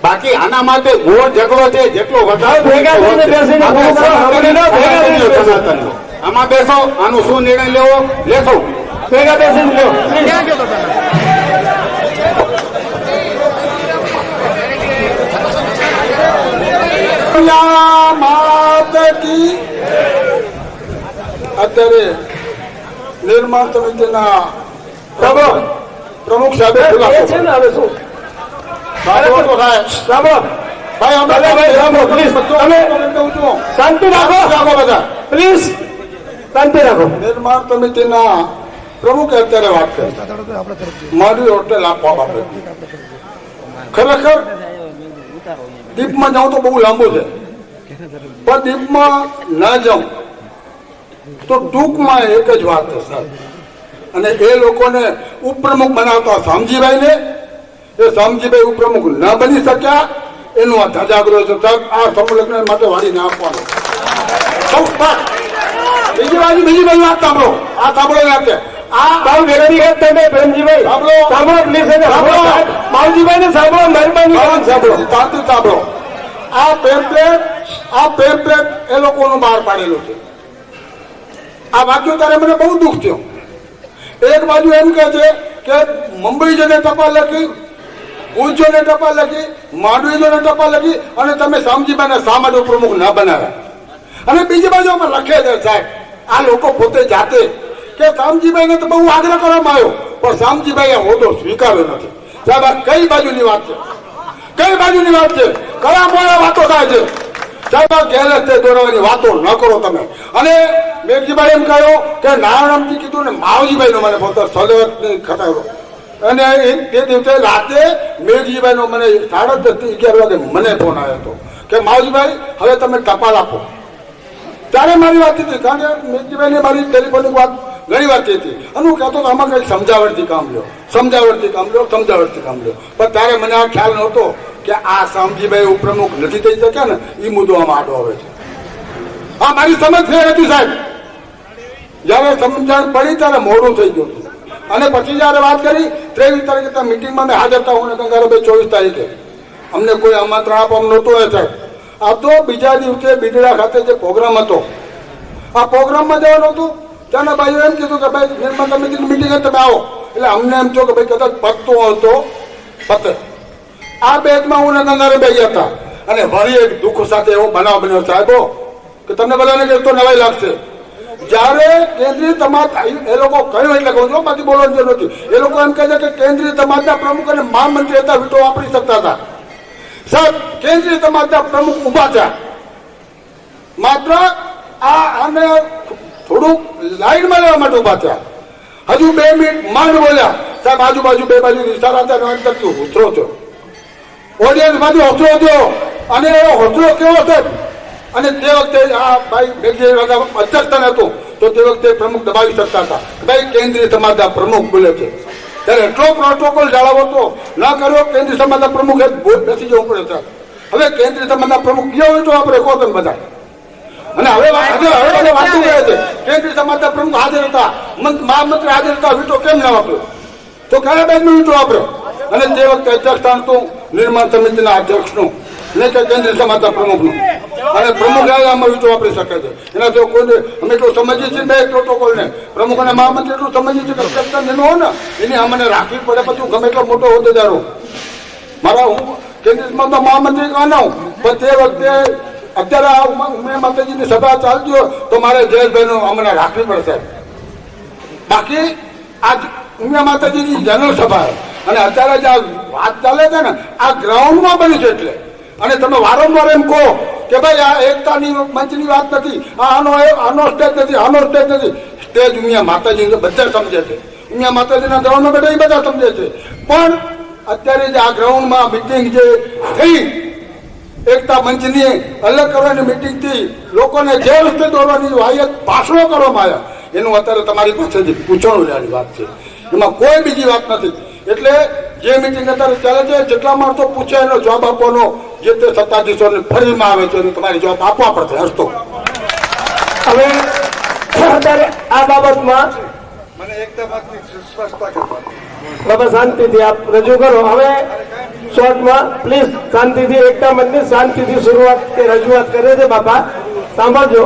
બાકી આના માટે ઘોર ઝઘડો છે. જેટલો વધારે ભેગા થઈને બેસીને સનાતનનો આમાં બેસો, આનું શું નિર્ણય લેવો લેશો. ભેગા બેસીને લો. અત્યારે નિર્માણ સમિતિના પ્રમુખ સાહેબ છે ને હવે શું? સાંભળો ભાઈ, સાંભળો પ્લીઝ. તમે શાંતિ રાખો બધા, પ્લીઝ શાંતિ રાખો. નિર્માણ સમિતિના પ્રમુખે અત્યારે વાત કરી મારી હોટેલ આપવા બાબત. ખરેખર દીપમાં જાઉં તો બહુ લાંબુ છે, પણ દીપમાં ના જાઉં તો ટૂંકમાં એક જ વાત છે સાહેબ. અને એ લોકોને ઉપપ્રમુખ બનાવતા શામજીભાઈને, એ શામજીભાઈ ઉપપ્રમુખ ન બની શક્યા, એનું આ ધજાગરો છે સાહેબ. આ સમૂહલગ્ન માટે વાળીને આપવાનું. બીજી બાજુ વાત સાંભળો. આ સાંભળો આપે આ બહુ વ્યક્તિગત તમે પ્રેમજીભાઈ સાંભળો પ્લીઝ. માવજીભાઈ ને સાંભળો, મહેરબાની કરીને સાંભળો. સાંભળો. આ પેમ્પલેટ એ લોકોનું બહાર પાડેલું છે. આ વાક્યો ત્યારે મને બહુ દુઃખ થયો. એક બાજુ એમ કે છે કે મુંબઈ જને ટપાલ લખી, ભુજ જોને ટપાલ લખી, માંડવી જોને ટપાલ લખી, અને તમે શામજીભાઈને શા માટે પ્રમુખ ના બનાવ્યા. અને બીજી બાજુ અમે લખે છે સાહેબ, આ લોકો પોતે જાતે કે શામજીભાઈને તો બહુ આગ્રહ કરવામાં આવ્યો, પણ શામજીભાઈએ હોદ્દો સ્વીકાર્યો નથી. સાહેબ, આ કઈ બાજુની વાત છે? કઈ બાજુની વાત છે? કયા મોડા વાતો થાય છે? સાહેબ, આ ગેરરસ્તે દોરવાની વાતો ન કરો તમે. અને મેઘજીભાઈ એમ કહ્યું કે નારાયણજી કીધું ને માવજીભાઈ નો મને પોતે સલવત ખટાયો. અને તે દિવસે રાતે મેઘજીભાઈ નો મને 10:30 11 વાગે મને ફોન આવ્યો હતો કે માવજીભાઈ હવે તમે ટપાલ આપો. ત્યારે મારી વાત હતી, કારણ કે મેઘજીભાઈને મારી ટેલિફોનિક વાત ઘણી વાર થઈ હતી. અને હું કહેતો આમાં કંઈક સમજાવટથી કામ લ્યો. પણ ત્યારે મને આ ખ્યાલ નહોતો કે આ શામજીભાઈ ઉપપ્રમુખ નથી થઈ શક્યા ને, એ મુદ્દો આમાં આડો આવે છે. આ મારી સમજ થઈ હતી સાહેબ. જયારે સમજણ પડી ત્યારે મોડું થઈ ગયું હતું. અને પછી જયારે વાત કરી 23 તારીખે મિટિંગમાં મેં હાજર થવું ને ગંગારાભાઈ 24 તારીખે અમને કોઈ આમંત્રણ આપવાનું નહોતું. એ સાહેબ, આ તો બીજા દિવસે બિદડા ખાતે જે પ્રોગ્રામ હતો, આ પ્રોગ્રામમાં જવાનું હતું. ત્યાંના ભાઈઓ એમ કીધું કે ભાઈ નિર્માણ સમિતિની મિટિંગ તમે આવો. એટલે અમને એમ થયું કે ભાઈ કદાચ પતતો હોય તો પતે. આ બેચમાં હું ને ગંગારાભાઈ હતા. અને વળી એક દુઃખ સાથે એવો બનાવ બન્યો સાહેબો કે તમને બધાને તો નવાઈ લાગશે. જયારે કેન્દ્રીય સમાજ એ લોકો કહ્યું એટલે કહું છું, બાકી બોલવાની જરૂર નથી. એ લોકો એમ કહે છે કે કેન્દ્રીય સમાજના પ્રમુખ અને મહામંત્રી હતા, વિટો વાપરી શકતા હતા. સાહેબ, કેન્દ્રીય સમાજના પ્રમુખ ઉભા થયા, માત્ર આને થોડુંક લાઈનમાં લેવા માટે ઉભા થયા. હજુ 2 મિનિટ માંડ બોલ્યા સાહેબ. આજુબાજુ બે બાજુ ઇશારા હતા, હોસરો થયો. ઓડિયન્સ માંથી હોસરો થયો. અને એ હોસરો કેવો સાહેબ? અને તે વખતે આ ભાઈ મેઘજી અધ્યક્ષ હતું, તો તે વખતે પ્રમુખ દબાવી શકતા હતા. ભાઈ કેન્દ્રીય સમાજના પ્રમુખ બોલે છે ત્યારે એટલો પ્રોટોકોલ જાળવવો તો ના કર્યો. કેન્દ્રીય સમાજના પ્રમુખે બેસી જવું પડે સાહેબ. હવે કેન્દ્રીય સમાજના પ્રમુખ ગયો હોય તો આપણે કહો તમે બધા. અને હવે વાતો કરે છે કેન્દ્રીય સમાજના પ્રમુખ હાજર હતા, મહામંત્રી હાજર હતા, વિટો કેમ ના વાપર્યો? તો કયા બેંક નો વિટો વાપર્યો? અને તે વખતે અધ્યક્ષ સ્થાન હતું નિર્માણ સમિતિના અધ્યક્ષનું, ને કે કેન્દ્રીય સમાજના પ્રમુખનું. અને પ્રમુખ આમાં વિચાર વાપરી શકે છે. એનાથી કોઈ અમે એટલું સમજીએ છીએ બે પ્રોટોકોલને, પ્રમુખ અને મહામંત્રી એટલું સમજીએ છીએ કે અધ્યક્ષ સ્થાન જેનું હોય ને એની અમને રાખવી પડે. પછી ગમે એટલો મોટો હોદ્દેદારો મારા હું કેન્દ્રીય સમાજનો મહામંત્રી કહું, પણ તે વખતે અત્યારે ઉમિયા માતાજીની સભા ચાલતી હોય તો મારે જયેશભાઈનું અમને રાખવી પડશે. બાકી આ ઉમિયા માતાજીની જનરલ સભા અને અત્યારે જે આ વાત ચાલે છે ને આ ગ્રાઉન્ડમાં બની છે. એટલે અને તમે વારંવાર એમ કહો કે ભાઈ આ એકતાની મંચની વાત નથી, આનો સ્ટેજ નથી, આનો સ્ટેજ નથી. સ્ટેજ ઉમિયા માતાજી બધા સમજે છે. ઉમિયા માતાજીના ગ્રાઉન્ડમાં બેઠા એ બધા સમજે છે. પણ અત્યારે જે આ ગ્રાઉન્ડમાં મિટિંગ જે થઈ એકતા મંચની અલગ કરવાની મિટિંગથી લોકોને જે રસ્તે દોરવાની વાહિયાત ભાષણો કરવામાં આવ્યા એનું અત્યારે તમારી પાસેથી પૂછવાનું લેવાની વાત છે. એમાં કોઈ બીજી વાત નથી. એટલે જે મિટિંગ અત્યારે ચાલે છે જેટલા માણસો પૂછે એનો જવાબ આપવાનો જે તે સત્તાધીશોને ફરીમાં આવે છે એને તમારે જવાબ આપવા પડશે. હસતો હવે અત્યારે આ બાબતમાં મને એકદમ સ્પષ્ટતા કરવાની. બાબા શાંતિથી આપ રજૂ કરો. હવે શોર્ટમાં પ્લીઝ શાંતિથી એકતા મંચની શાંતિથી શરૂઆત કે રજૂઆત કરે છે. બાબા સાંભળજો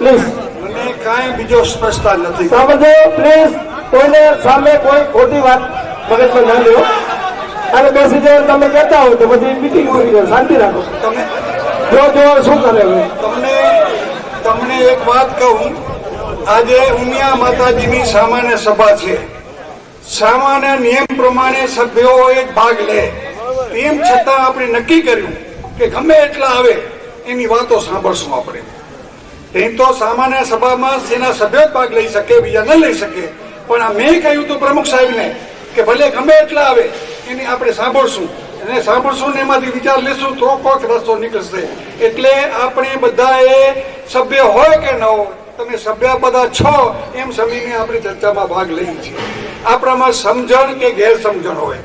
પ્લીઝ. મને કાંઈ બીજો સ્પષ્ટતા નથી. સાંભળજો પ્લીઝ. કોઈને સામે કોઈ ખોટી વાત મગજમાં ના લ્યો અને બેસી જાય તમે કહેતા હોય તો બધી મિટિંગ પૂરી કરો. શાંતિ રાખો. તમે જો શું કરે હવે તમને એક વાત કહું, આજે ઉમિયા માતાજીની સામાન્ય સભા છે. સામાન્ય નિયમ પ્રમાણે સભ્યોએ ભાગ લે, તેમ છતાં આપણે નક્કી કર્યું કે ગમે એટલા આવે એની વાતો સાંભળશું આપણે. તેમ તો સામાન્ય સભામાં જેના સભ્યો ભાગ લઈ શકે બીજા ન લઈ શકે, પણ આ મેં કહ્યું તો પ્રમુખ સાહેબને કે ભલે ગમે એટલા આવે એની આપણે સાંભળશું અને સાંભળશું ને એમાંથી વિચાર લેશું તો કોઈક રસ્તો નીકળશે. એટલે આપણે બધાએ સભ્ય હોય કે ન હોય, તમે સભ્ય બધા છો એમ સમજીને આપણે ચર્ચામાં ભાગ લઈએ છીએ. આપણામાં સમજણ કે ગેરસમજણ હોય.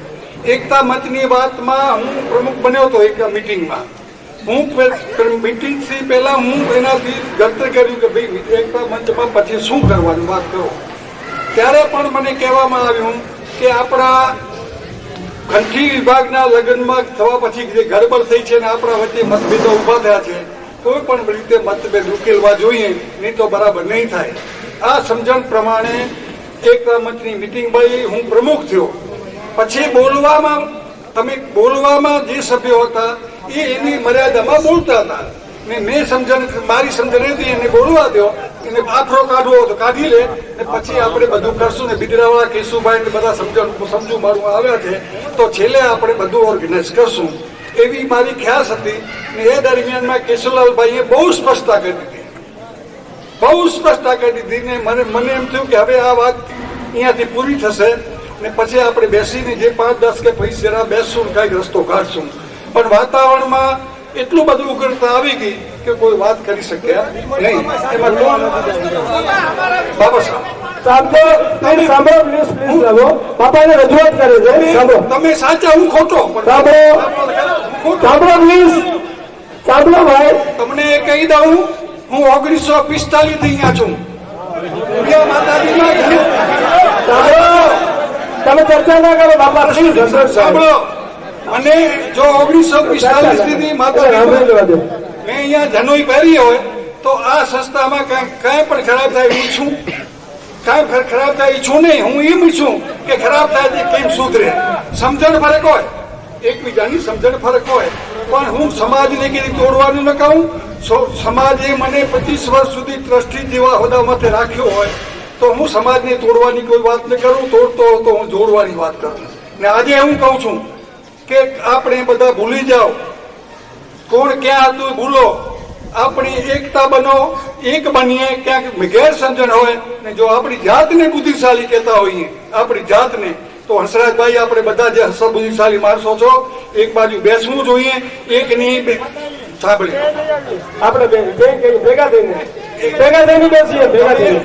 એકતા મંચની વાતમાં હું પ્રમુખ બન્યો હતો એક મિટિંગમાં. હું મિટિંગથી પહેલા હું એનાથી ગર્ત કર્યું કે ભાઈ એકતા મંચમાં પછી શું કરવાનું વાત કરો. ત્યારે પણ મને કહેવામાં આવ્યું કે આપણા ખંઠી વિભાગના લગ્નમાં થવા પછી જે ગડબડ થઈ છે ને આપણા વચ્ચે મતભેદો ઉભા થયા છે, કોઈ પણ રીતે મતભેદ ઉકેલવા જોઈએ, નહીં તો બરાબર નહીં થાય. આ સમજણ પ્રમાણે એકતા મંચની મિટિંગમાં હું પ્રમુખ થયો. પછી બોલવામાં જે સભ્યો હતા એ એની મર્યાદામાં બોલતા હતા ને મેં મારી સમજણ હતી એને બોલવા દો, એને આફરો કાઢવો તો કાઢી લે ને પછી આપણે બધું કરશું ને બિદરાવાળા કેશુભાઈ ને બધા સમજુ મારું આવ્યા છે તો છેલ્લે આપણે બધું ઓર્ગેનાઇઝ કરશું એવી મારી ખ્યાસ હતી. ને એ દરમિયાનમાં કેશુલાલભાઈએ બહુ સ્પષ્ટતા કરી દીધી ને મને એમ થયું કે હવે આ વાત અહીંયાથી પૂરી થશે ને પછી આપણે બેસીને જે 5-10 કે 20 જણા બેસશું ને કઈક રસ્તો કાઢશું. પણ વાતાવરણમાં એટલું બધું ઉગ્રતા આવી ગઈ કે કોઈ વાત કરી શક્યા નહીં. એમાં બાબા બાપાને રજૂઆત કરે છે. તમે સાચા હું ખોટો સાંભળો પ્લીઝ. સાંભળો ભાઈ, તમને કહી દઉં હું 1945 થી અહીંયા છું. તમે ચર્ચા ના કરો બાપા પ્લીઝ. સાંભળો, અને જો 1945 થી માતા મેં અહીંયા જનોઈ પહેરી હોય તો આ સંસ્થામાં કઈ પણ ખરાબ થાય હું છું, કઈ ખરાબ થાય છું નહીં. હું એમ છું કે ખરાબ થાય કેમ સુધરે. સમજણ ફરક હોય, એકબીજાની સમજણ ફરક હોય, પણ હું સમાજને કઈ તોડવાનું ન કહું. સમાજે મને 25 વર્ષ સુધી ટ્રસ્ટી જેવા હોદ્દા માટે રાખ્યો હોય તો હું સમાજને તોડવાની કોઈ વાત ન કરું. તોડતો તો હું જોડવાની વાત કરું. ને આજે હું કહું છું કે આપણે બધા ભૂલી જાઓ કોણ ક્યાં હતું ભૂલો. આપણી એકતા બનો, એક બનીએ. ક્યાંક ગેરસમજણ હોય ને જો આપણી જાતને બુદ્ધિશાળી કહેતા હોઈએ આપણી જાતને તો હંસરાજભાઈ આપણે બધા જે બુદ્ધિશાળી માણસો છો એક બાજુ બેસવું જોઈએ. એક નહીં સાંભળી આપણે ભેગા થઈને બેસીએ. ભેગા થઈને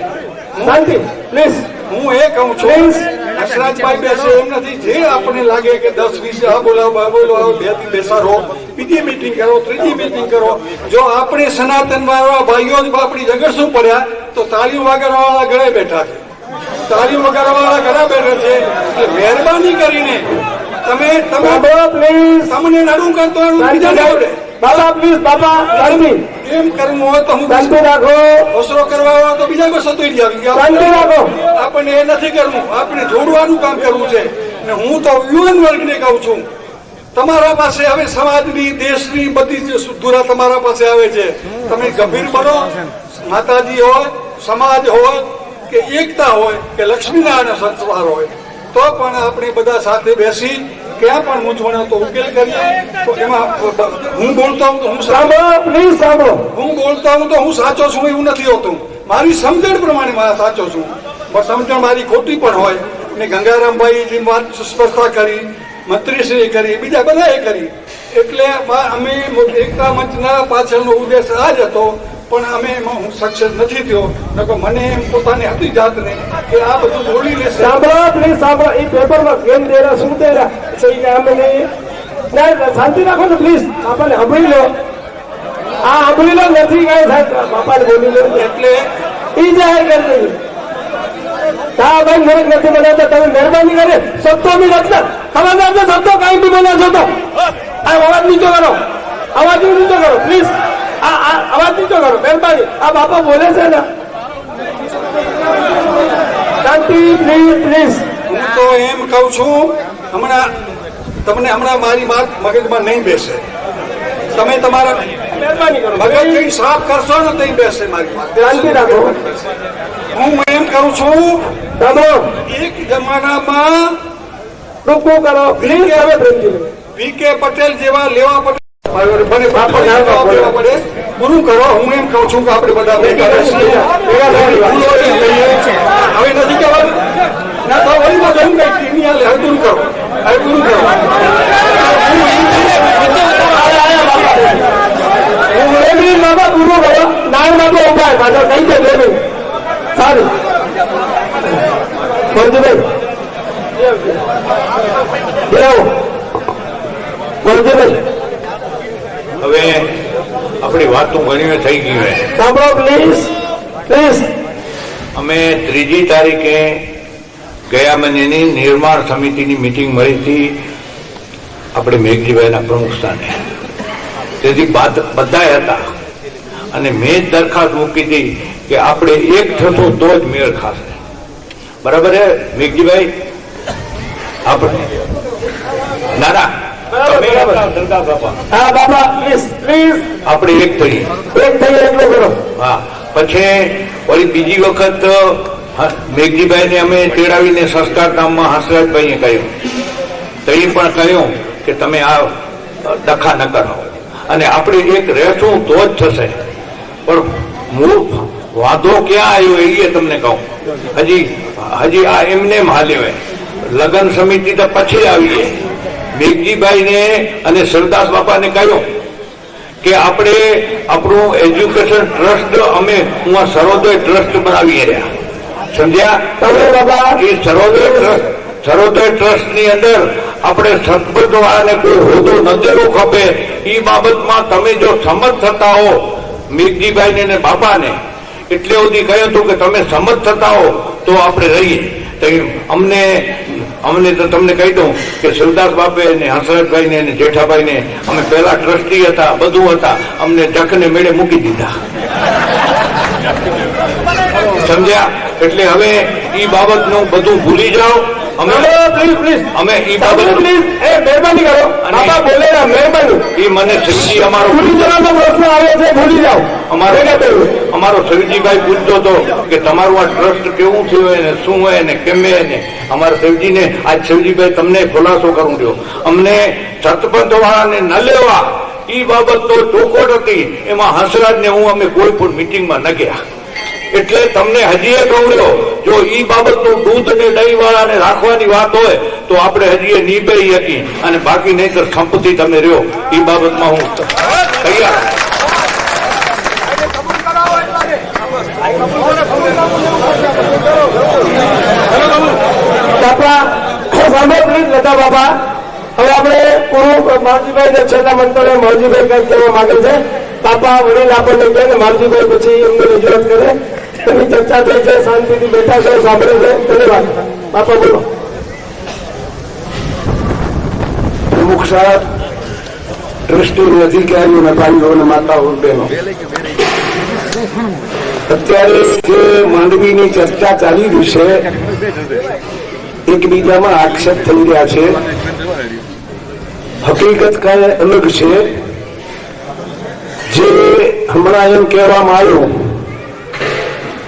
શાંતિ પ્લીઝ. હું એ કહું છું હંસરાજભાઈ બેસે એમ નથી. જે આપણને લાગે કે 10-20 આ બોલાવો 2 દી બેસાડો, બીજી મિટિંગ કરો, ત્રીજી મિટિંગ કરો. જો આપણે સનાતન વાળા ભાઈઓ જ આપણી જગર શું પડ્યા તો તાળીઓ વગાડવા વાળા ઘરે બેઠા છે. તાળીઓ વગાડવા વાળા ઘરે બેઠા છે. એટલે મહેરબાની કરીને તમે સાંભળો પ્લીઝ. તમને નડું કરતો બીજાને આવડે. બાબા પ્લીઝ, બાબા શાંતિ એમ કરવું હોય તો હું શાંતિ રાખો, ઓસરો કરવા હોય તો બીજા કોઈ સતોઈ આવી ગયા. શાંતિ રાખો. આપણને એ નથી કરવું, આપણે જોડવાનું કામ કરવું છે. અને હું તો યુવાન વર્ગને કહું છું, તમારા પાસે હવે સમાજની દેશની બધી જ સુધુરા તમારા પાસે આવે છે. તમે ગંભીર બનો. માતાજી હોય, સમાજ હોય કે એકતા હોય કે લક્ષ્મીનારાયણ સંસ્કાર હોય, તો પણ આપણે બધા સાથે બેસી ક્યાં પણ મૂંઝવણો તો ઉકેલ કરીએ. તો એમાં હું બોલતો હું તો હું સાંભળો પ્લીઝ, સાંભળો. હું બોલતો હું તો હું સાચો છું એવું નથી હોતું. મારી સમજણ પ્રમાણે મારા સાચો છું, પણ સમજણ મારી ખોટી પણ હોય. ને ગંગારામભાઈ વાત સ્પષ્ટતા કરી, મંત્રીશ્રીએ કરી, બીજા બધાએ કરી. એટલે અમે એકતા મંચના પાછળનો ઉદ્દેશ આ જ હતો, પણ અમે એમાં હું સક્સેસ નથી થયો. નકર મને એમ પોતાની હતી જાતને કે આ બધું બોલી લેશે. સાંભળો પ્લીઝ, સાંભળો. એ પેપરમાં કેમ દે રહ્યા, શું દે રહ્યા, સહી કે અમે નહીં. ના, શાંતિ રાખો ને પ્લીઝ. બાપાને સાંભળી લો. હા, સાંભળી લો. નથી કાંઈ સાહેબ, બાપાને બોલી લો. એટલે ઈ જાહેર કરી દઈએ. હા ભાઈ, મેરેજ નથી બનાવતા, તમે મહેરબાની કરે શબ્દો બી નથી. ખબર છે શબ્દો કઈ બી બોલ્યા છો તો આ અવાજ નીચો કરો, અવાજ નીચો કરો પ્લીઝ. અવાજ નીચો કરો મહેરબાની. આ બાપા બોલે છે ને. શાંતિ પ્લીઝ, પ્લીઝ. હું તો એમ કહું છું, તમને હમણાં મારી વાત મગજમાં નહીં બેસે. તમે તમારા મહેરબાની કરો, મગજ સાફ કરશો ને તો બેસે મારી વાત. શાંતિ રાખો. હું એમ કહું છું, સાંભળો. એક જમાનામાં રૂકું કરો પ્લીઝ. હવે પ્રેમજી વી.કે. પટેલ જેવા લેવા પટેલ પડે. પૂરું કરો. હું એમ કહું છું કે આપણે બધા ભેગા રહીએ. હવે નથી કહેવાનું. ના તો વળી પાછું એમ કઈ ટીવી હાલે. હવે પૂરું કરો, હવે પૂરું કરો. બાબા પૂરું કરો. નાય બાબા ઉભા પાછળ કઈ છે લેવું. સારું મોરજીભાઈ મોરજીભાઈ હવે આપણી વાતો ઘણી થઈ ગઈ હોય. સાંભળો પ્લીઝ, પ્લીઝ. અમે 3જી તારીખે ગયા મહિનાની નિર્માણ સમિતિની મિટિંગ મળી હતી આપણે મેઘજીભાઈના પ્રમુખ સ્થાને. તેથી બધા હતા અને મેં જ દરખાસ્ત મૂકી હતી કે આપણે એક થશું તો જ મેળ ખાશે. બરાબર છે મેઘજીભાઈ? આપણે ના ના હા બાબા પ્લીઝ, પ્લીઝ. આપણે એક થઈએ. એક થઈ એટલું કરો. હા, પછી વળી બીજી વખત મેઘજીભાઈને અમે તેડાવીને સંસ્કાર ધામમાં હંસરાજભાઈએ કહ્યું, તો એ પણ કહ્યું કે તમે આ ડખા ન કરો અને આપણે એક રહેશું તો જ થશે. પણ મૂળ વાંધો ક્યાં આવ્યો એ તમને કહું. હજી આ એમને હાલ્યો. લગ્ન સમિતિ તો પછી આવીએ. મેઘજીભાઈને અને સરદાસ બાપાને કહ્યું કે આપણે આપણું એજ્યુકેશન ટ્રસ્ટ અમે સર્વોદય ટ્રસ્ટ બનાવીએ રહ્યા. સમજ્યા? એ સર્વોદય ટ્રસ્ટ ની અંદર આપણે સત્પથ વાળાને કોઈ હોદ્દો ન દેવો ખપે. એ બાબતમાં તમે જો સંમત થતા હો, મેઘજીભાઈને ને બાપાને એટલે સુધી કહ્યું હતું કે તમે સંમત થતા હો તો આપણે રહીએ. તો અમને તો તમને કહી દઉં કે શિવદાસ બાપે ને હંસરાજભાઈ ને જેઠાભાઈ ને અમે પહેલા ટ્રસ્ટી હતા, બધું હતા, અમને જખને મેળે મૂકી દીધા. સમજ્યા? એટલે હવે ઈ બાબતનું બધું ભૂલી જાઓ. અમે ઈ બાબત મહેરબાની કરો. બાબા બોલે ના, મહેરબાની. ઈ મને શિવજી અમારો ભૂલી જવાનો પ્રશ્ન આવે છે, ભૂલી જાઓ. અમારો શિવજીભાઈ પૂછતો હતો કે તમારું આ ટ્રસ્ટ કેવું થયું હોય ને શું હોય ને કેમે ને. અમારા શિવજીને આજ શિવજીભાઈ તમને ખુલાસો કરું છું. અમને સતપંથ વાળાને ન લેવા ઈ બાબત તો ચોખવટ હતી. એમાં હંસરાજને હું અમે કોઈ પણ મિટિંગમાં ન ગયા. એટલે તમને હજી કહું છો, જો ઈ બાબતનું દૂધ અને દહીં વાળાને રાખવાની વાત હોય તો આપણે હજી નિભાઈ હતી, અને બાકી નહીતર સંપત્તિ તમે રહ્યો. ઈ બાબતમાં હું તૈયાર. બાપા હવે આપણે પૂરું માવજીભાઈ ને છેલ્લા મંતવ્ય માવજીભાઈ કઈ કહેવા માંગે છે. બાપા વડીલ આપણને કહે ને માવજીભાઈ પછી એમને રજૂઆત કરે. એની ચર્ચા થઈ છે, શાંતિથી બેઠા છે, સાંભળે છે. ધન્યવાદ. બાપા બોલો. પ્રમુખ સાહેબ, ટ્રસ્ટી અધિકારીઓ અને ભાઈઓ અને માતાઓ બહેનો, અત્યારે જે માંડવીની ચર્ચા ચાલી રહી છે, એકબીજામાં આક્ષેપ થઈ રહ્યા છે. હકીકત કઈ અલગ છે. જે હમણાં એમ કહેવામાં આવ્યું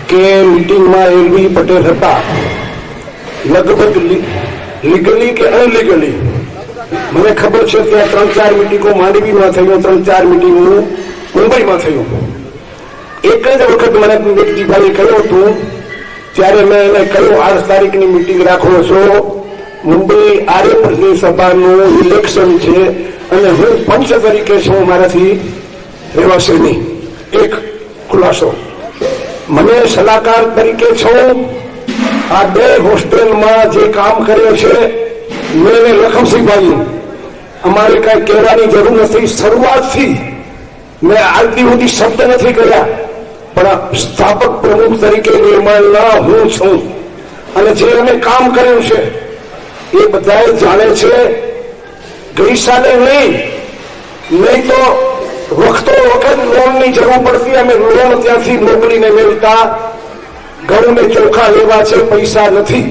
કે મિટિંગમાં એલવી પટેલ હતા, લગભગ લીગલી કે અનલીગલી મને ખબર છે ત્યાં 3-4 મિટિંગો માંડવીમાં થયું, 3-4 મિટિંગો મુંબઈમાં થયું. એક જ વખત મને વ્યક્તિભાઈએ કહ્યું હતું, ત્યારે મેં એને કહ્યું 8 તારીખની મિટિંગ રાખો છો, મુંબઈ આરએફની સભાનું ઇલેક્શન છે અને હું પંચ તરીકે છું, મારાથી રહેવાશે નહીં. એક ખુલાસો. મને સલાહકાર તરીકે છું. આ 2 હોસ્ટેલમાં જે કામ કર્યો છે મેં લખમસિંહભાઈ, અમારે કઈ કહેવાની જરૂર નથી. શરૂઆતથી મેં આજથી સુધી શબ્દ નથી કર્યા, પણ સ્થાપક પ્રમુખ તરીકે નિર્માણના હું છું અને જે અમે કામ કર્યું છે એ બધા જાણે છે. ગઈ સાલે નહીં તો વખતો વખત લોનની જરૂર પડતી, અમે લોન ત્યાંથી મોકલીને મેળવતા. ઘઉંને ચોખા લેવા છે, પૈસા નથી.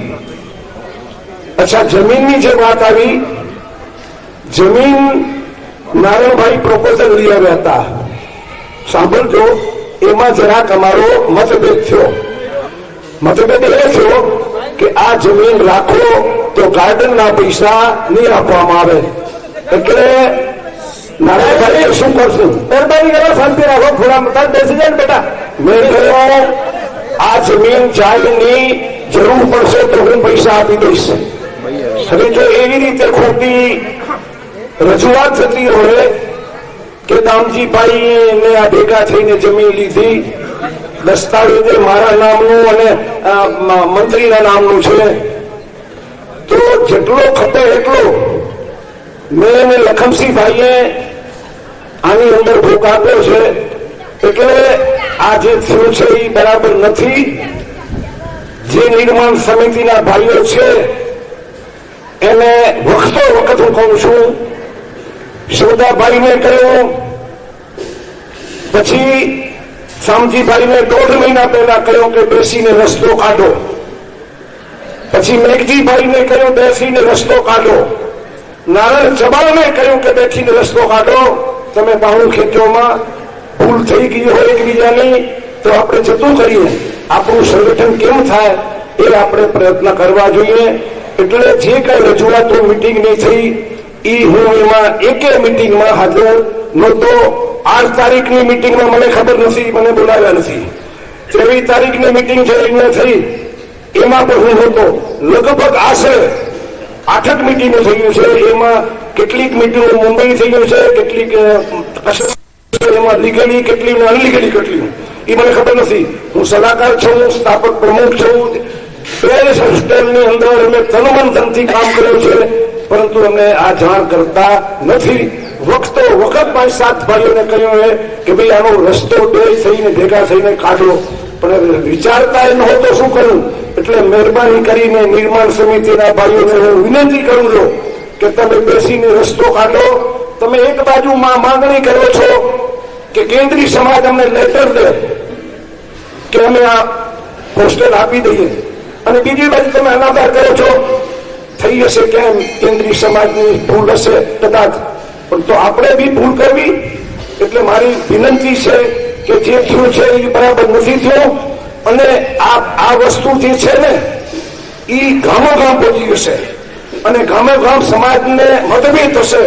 અચ્છા, જમીનની જે વાત આવી, જમીન નારાયણભાઈ પ્રોપોઝલ લઈ આવ્યા હતા. સાંભળજો, એમાં જરાક અમારો મતભેદ થયો. મતભેદ એ થયો કે આ જમીન રાખો તો ગાર્ડનના પૈસા નહીં આપવામાં આવે. એટલે નારાયણભાઈ શું કરશું? મહેરબાની કરો, શાંતિ રાખો, થોડા બેસી જાય ને બેટા. મેં કહ્યું આ જમીન જાહેરની જરૂર પડશે તો હું પૈસા આપી દઈશ. હવે જો એવી રીતે ખોટી રજૂઆત થતી હોય કે દામજીભાઈ ને આ ભેગા થઈને જમીન લીધી, દસ્તાવેજ મારા નામનું અને મંત્રીના નામનું છે, તો જેટલો ખપે એટલો મેં લખમસિંહભાઈએ આની અંદર ભોગ આપ્યો છે. એટલે આ જે થયું છે એ બરાબર નથી. જે નિર્માણ સમિતિના ભાઈઓ છે એને વખતો વખત હું કહું છું, શિવદાભાઈને કહ્યું, પછી શામજીભાઈને 1.5 મહિના પહેલા કહ્યું કે બેસીને રસ્તો કાઢો, પછી મેઘજીભાઈને કહ્યું બેસીને રસ્તો કાઢો, નારાયણ ચબાને કહ્યું કે બેસીને રસ્તો કાઢો. તમે બાહુ ખેતરોમાં ભૂલ થઈ ગઈ હોય એકબીજાની તો આપણે જતું કરીએ. આપણું સંગઠન કેમ થાય એ આપણે પ્રયત્ન કરવા જોઈએ. એટલે જે કઈ રજૂઆતો મિટિંગની થઈ એ હું એમાં એકે મિટિંગમાં હાજર નહોતો. 8 તારીખની મિટિંગમાં મને ખબર નથી, મને બોલાવ્યા નથી. 23 તારીખની મિટિંગ થઈ એમાં પણ હું નહોતો. લગભગ આશરે 8 મિટિંગો થયું છે. એમાં કેટલીક મિટિંગો મુંબઈ થયું છે, કેટલીક એમાં લીગલી કેટલી અનલીગલી કેટલી એ મને ખબર નથી. હું સલાહકાર છું, સ્થાપક પ્રમુખ છું. 2 હોસ્ટેલની અંદર અમે તનમનથી કામ કર્યું છે, પરંતુ અમે આ જાણ કરતા નથી. વખતો વખત 5-7 ભાઈઓને કહ્યું કે ભાઈ આનો રસ્તો 2 થઈને ભેગા થઈને કાઢો, પણ વિચારતા ન હોય તો શું કરું? એટલે મહેરબાની કરીને નિર્માણ સમિતિના ભાઈઓને હું વિનંતી કરું છું કે તમે બેસીને રસ્તો કાઢો. તમે એક બાજુમાં માંગણી કરો છો કે કેન્દ્રીય સમાજ અમને લેટર દે કે અમે આ હોસ્ટેલ આપી દઈએ, અને બીજી બાજુ તમે અનાદાર કરો છો. થઈ હશે કેમ, કેન્દ્રીય સમાજની ભૂલ હશે કદાચ, પણ તો આપણે બી ભૂલ કરવી. એટલે મારી વિનંતી છે કે જે થયું છે એ બરાબર નથી થયું, અને આ વસ્તુ જે છે ને એ ગામો ગામ પહોંચી જશે અને ગામે ગામ સમાજને મતભેદ થશે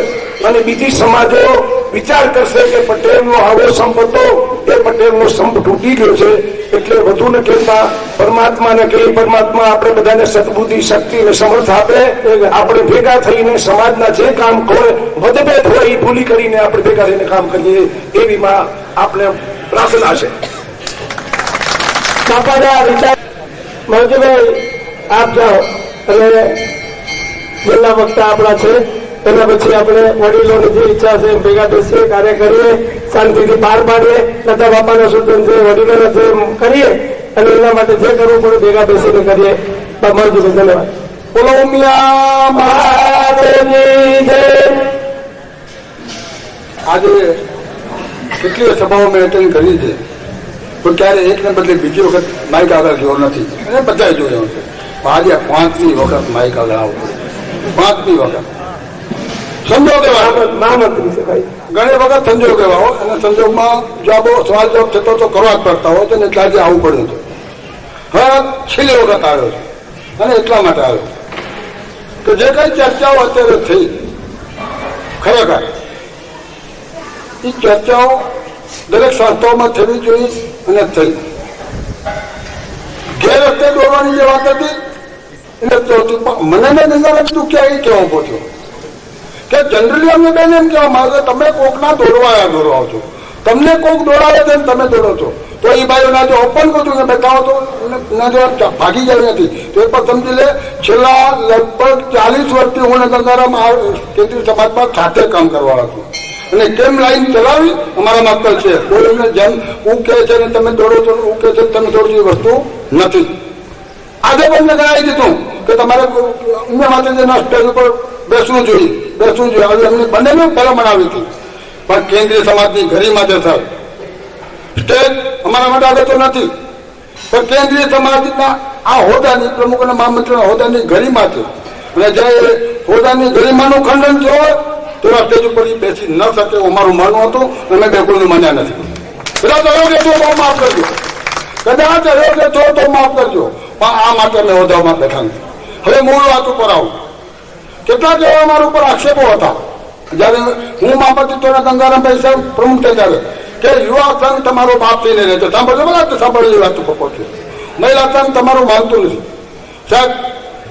અને બીજી સમાજો વિચાર કરશે કે પટેલનો આવો સંપ હતો, એ પટેલનો સંપ તૂટી ગયો છે. એટલે વધુ ને કહેતા પરમાત્માને કહીએ, પરમાત્મા આપણે બધાને સદબુદ્ધિ, શક્તિ અને સમર્થ આપે. આપણે ભેગા થઈને સમાજના જે કામ હોય, મતભેદ હોય એ ભૂલી કરીને આપણે ભેગા થઈને કામ કરીએ, એવી માં આપણે પ્રાર્થના છે. મહંતભાઈ આપ જાઓ અને જિલ્લા વક્તા આપણા છે, એના પછી આપણે વડીલોની જે ઈચ્છા છે ભેગા બેસીએ, કાર્ય કરીએ, શાંતિથી પાર પાડીએ, દાદા બાપાના સૂચન છે, વડીલોને જે કરીએ અને એના માટે જે કરવું પડે ભેગા બેસીને કરીએ. મહંતભાઈ ધન્યવાદ. બોલો ઉમિયા મહાદેવની જય. આજે કેટલી સભાઓ મેં એટેન્ડ કરી છે, પણ ક્યારે એકને બદલે બીજી વખત માઇક આગળ ગયો નથી, અને બધા જોયો છે. આજે 5મી વખત માઇક આગળ આવું, 5મી વખત. સંજોગ એવા મહામંત્રી છે ભાઈ, ઘણી વખત સંજોગ એવા હોય, અને સંજોગમાં જવાબો સવાલ જવાબ થતો તો કરવા જ પડતા હોય છે, ને એટલે આજે આવવું પડ્યું છે. હા, છેલ્લી વખત આવ્યો છે, અને એટલા માટે આવ્યો કે જે કઈ ચર્ચાઓ અત્યારે થઈ, ખરેખર એ ચર્ચાઓ દરેક સંસ્થાઓમાં થવી જોઈએ અને થઈ. ગેરરસ્તે દોરવાની જે વાત હતી મને નહીં તું ક્યાં એ કહેવા પહોંચ્યો કે જનરલી અમને બેન એમ કહેવા માંગે તમે કોકના દોરવાઓ છો, તમને કોક દોડાવે છે તમે દોડો છો, તો એ ભાઈઓના જો ઓપન કરું કે બતાવો તો ના જો ભાગી જાય નથી. તો એક પર સમજી લે, છેલ્લા લગભગ 40 વર્ષથી હું ગંગારામ કેન્દ્રીય સમાજમાં સાથે કામ કરવા હતું, અને કેમ લાઈન ચલાવી અમારા મક્કલ છે. કોઈ એમને જેમ હું કહે છે ને તમે દોડો છો, હું કહે છે તમે દોડો એ વસ્તુ નથી. આજે પણ મેં જણાવી દીધું કે તમારે ઉમિયા માતાજીના સ્ટેજ ઉપર બેસવું જોઈએ. હવે અમને બંનેને ભલામણ આવી હતી, પણ કેન્દ્રીય સમાજની ગરિમા છે સર. સ્ટેજ અમારા માટે આગળ તો નથી, પણ કેન્દ્રીય સમાજના આ હોદ્દાની પ્રમુખ અને મહામંત્રીના હોદ્દાની ગરિમા છે, અને જ્યારે હોદ્દાની ગરિમાનું ખંડન થયો તેવા સ્ટેજ ઉપર બેસી ન શકે એવું મારું માનવું હતું, અને મેં કોઈને માન્યા નથી. કદાચ અયોગ્ય છો તો માફ કરજો, કદાચ અયોગ્ય છો તો માફ કરજો, પણ આ માટે મેં હોદ્દામાં બેઠા નથી. હવે મૂળ વાત ઉપર આવું. કેટલાક એવા અમારા ઉપર આક્ષેપો હતા જયારે હું મહામંત્રી ગંગારામભાઈ સાહેબ પ્રમુખ થઈ ત્યારે કે યુવા સંઘ તમારો બાપ થઈને રહેતો. સાંભળજો બધા, સાંભળેલી વાત ઉપર પહોંચ્યો. મહિલા સંઘ તમારું માનતું નથી સાહેબ.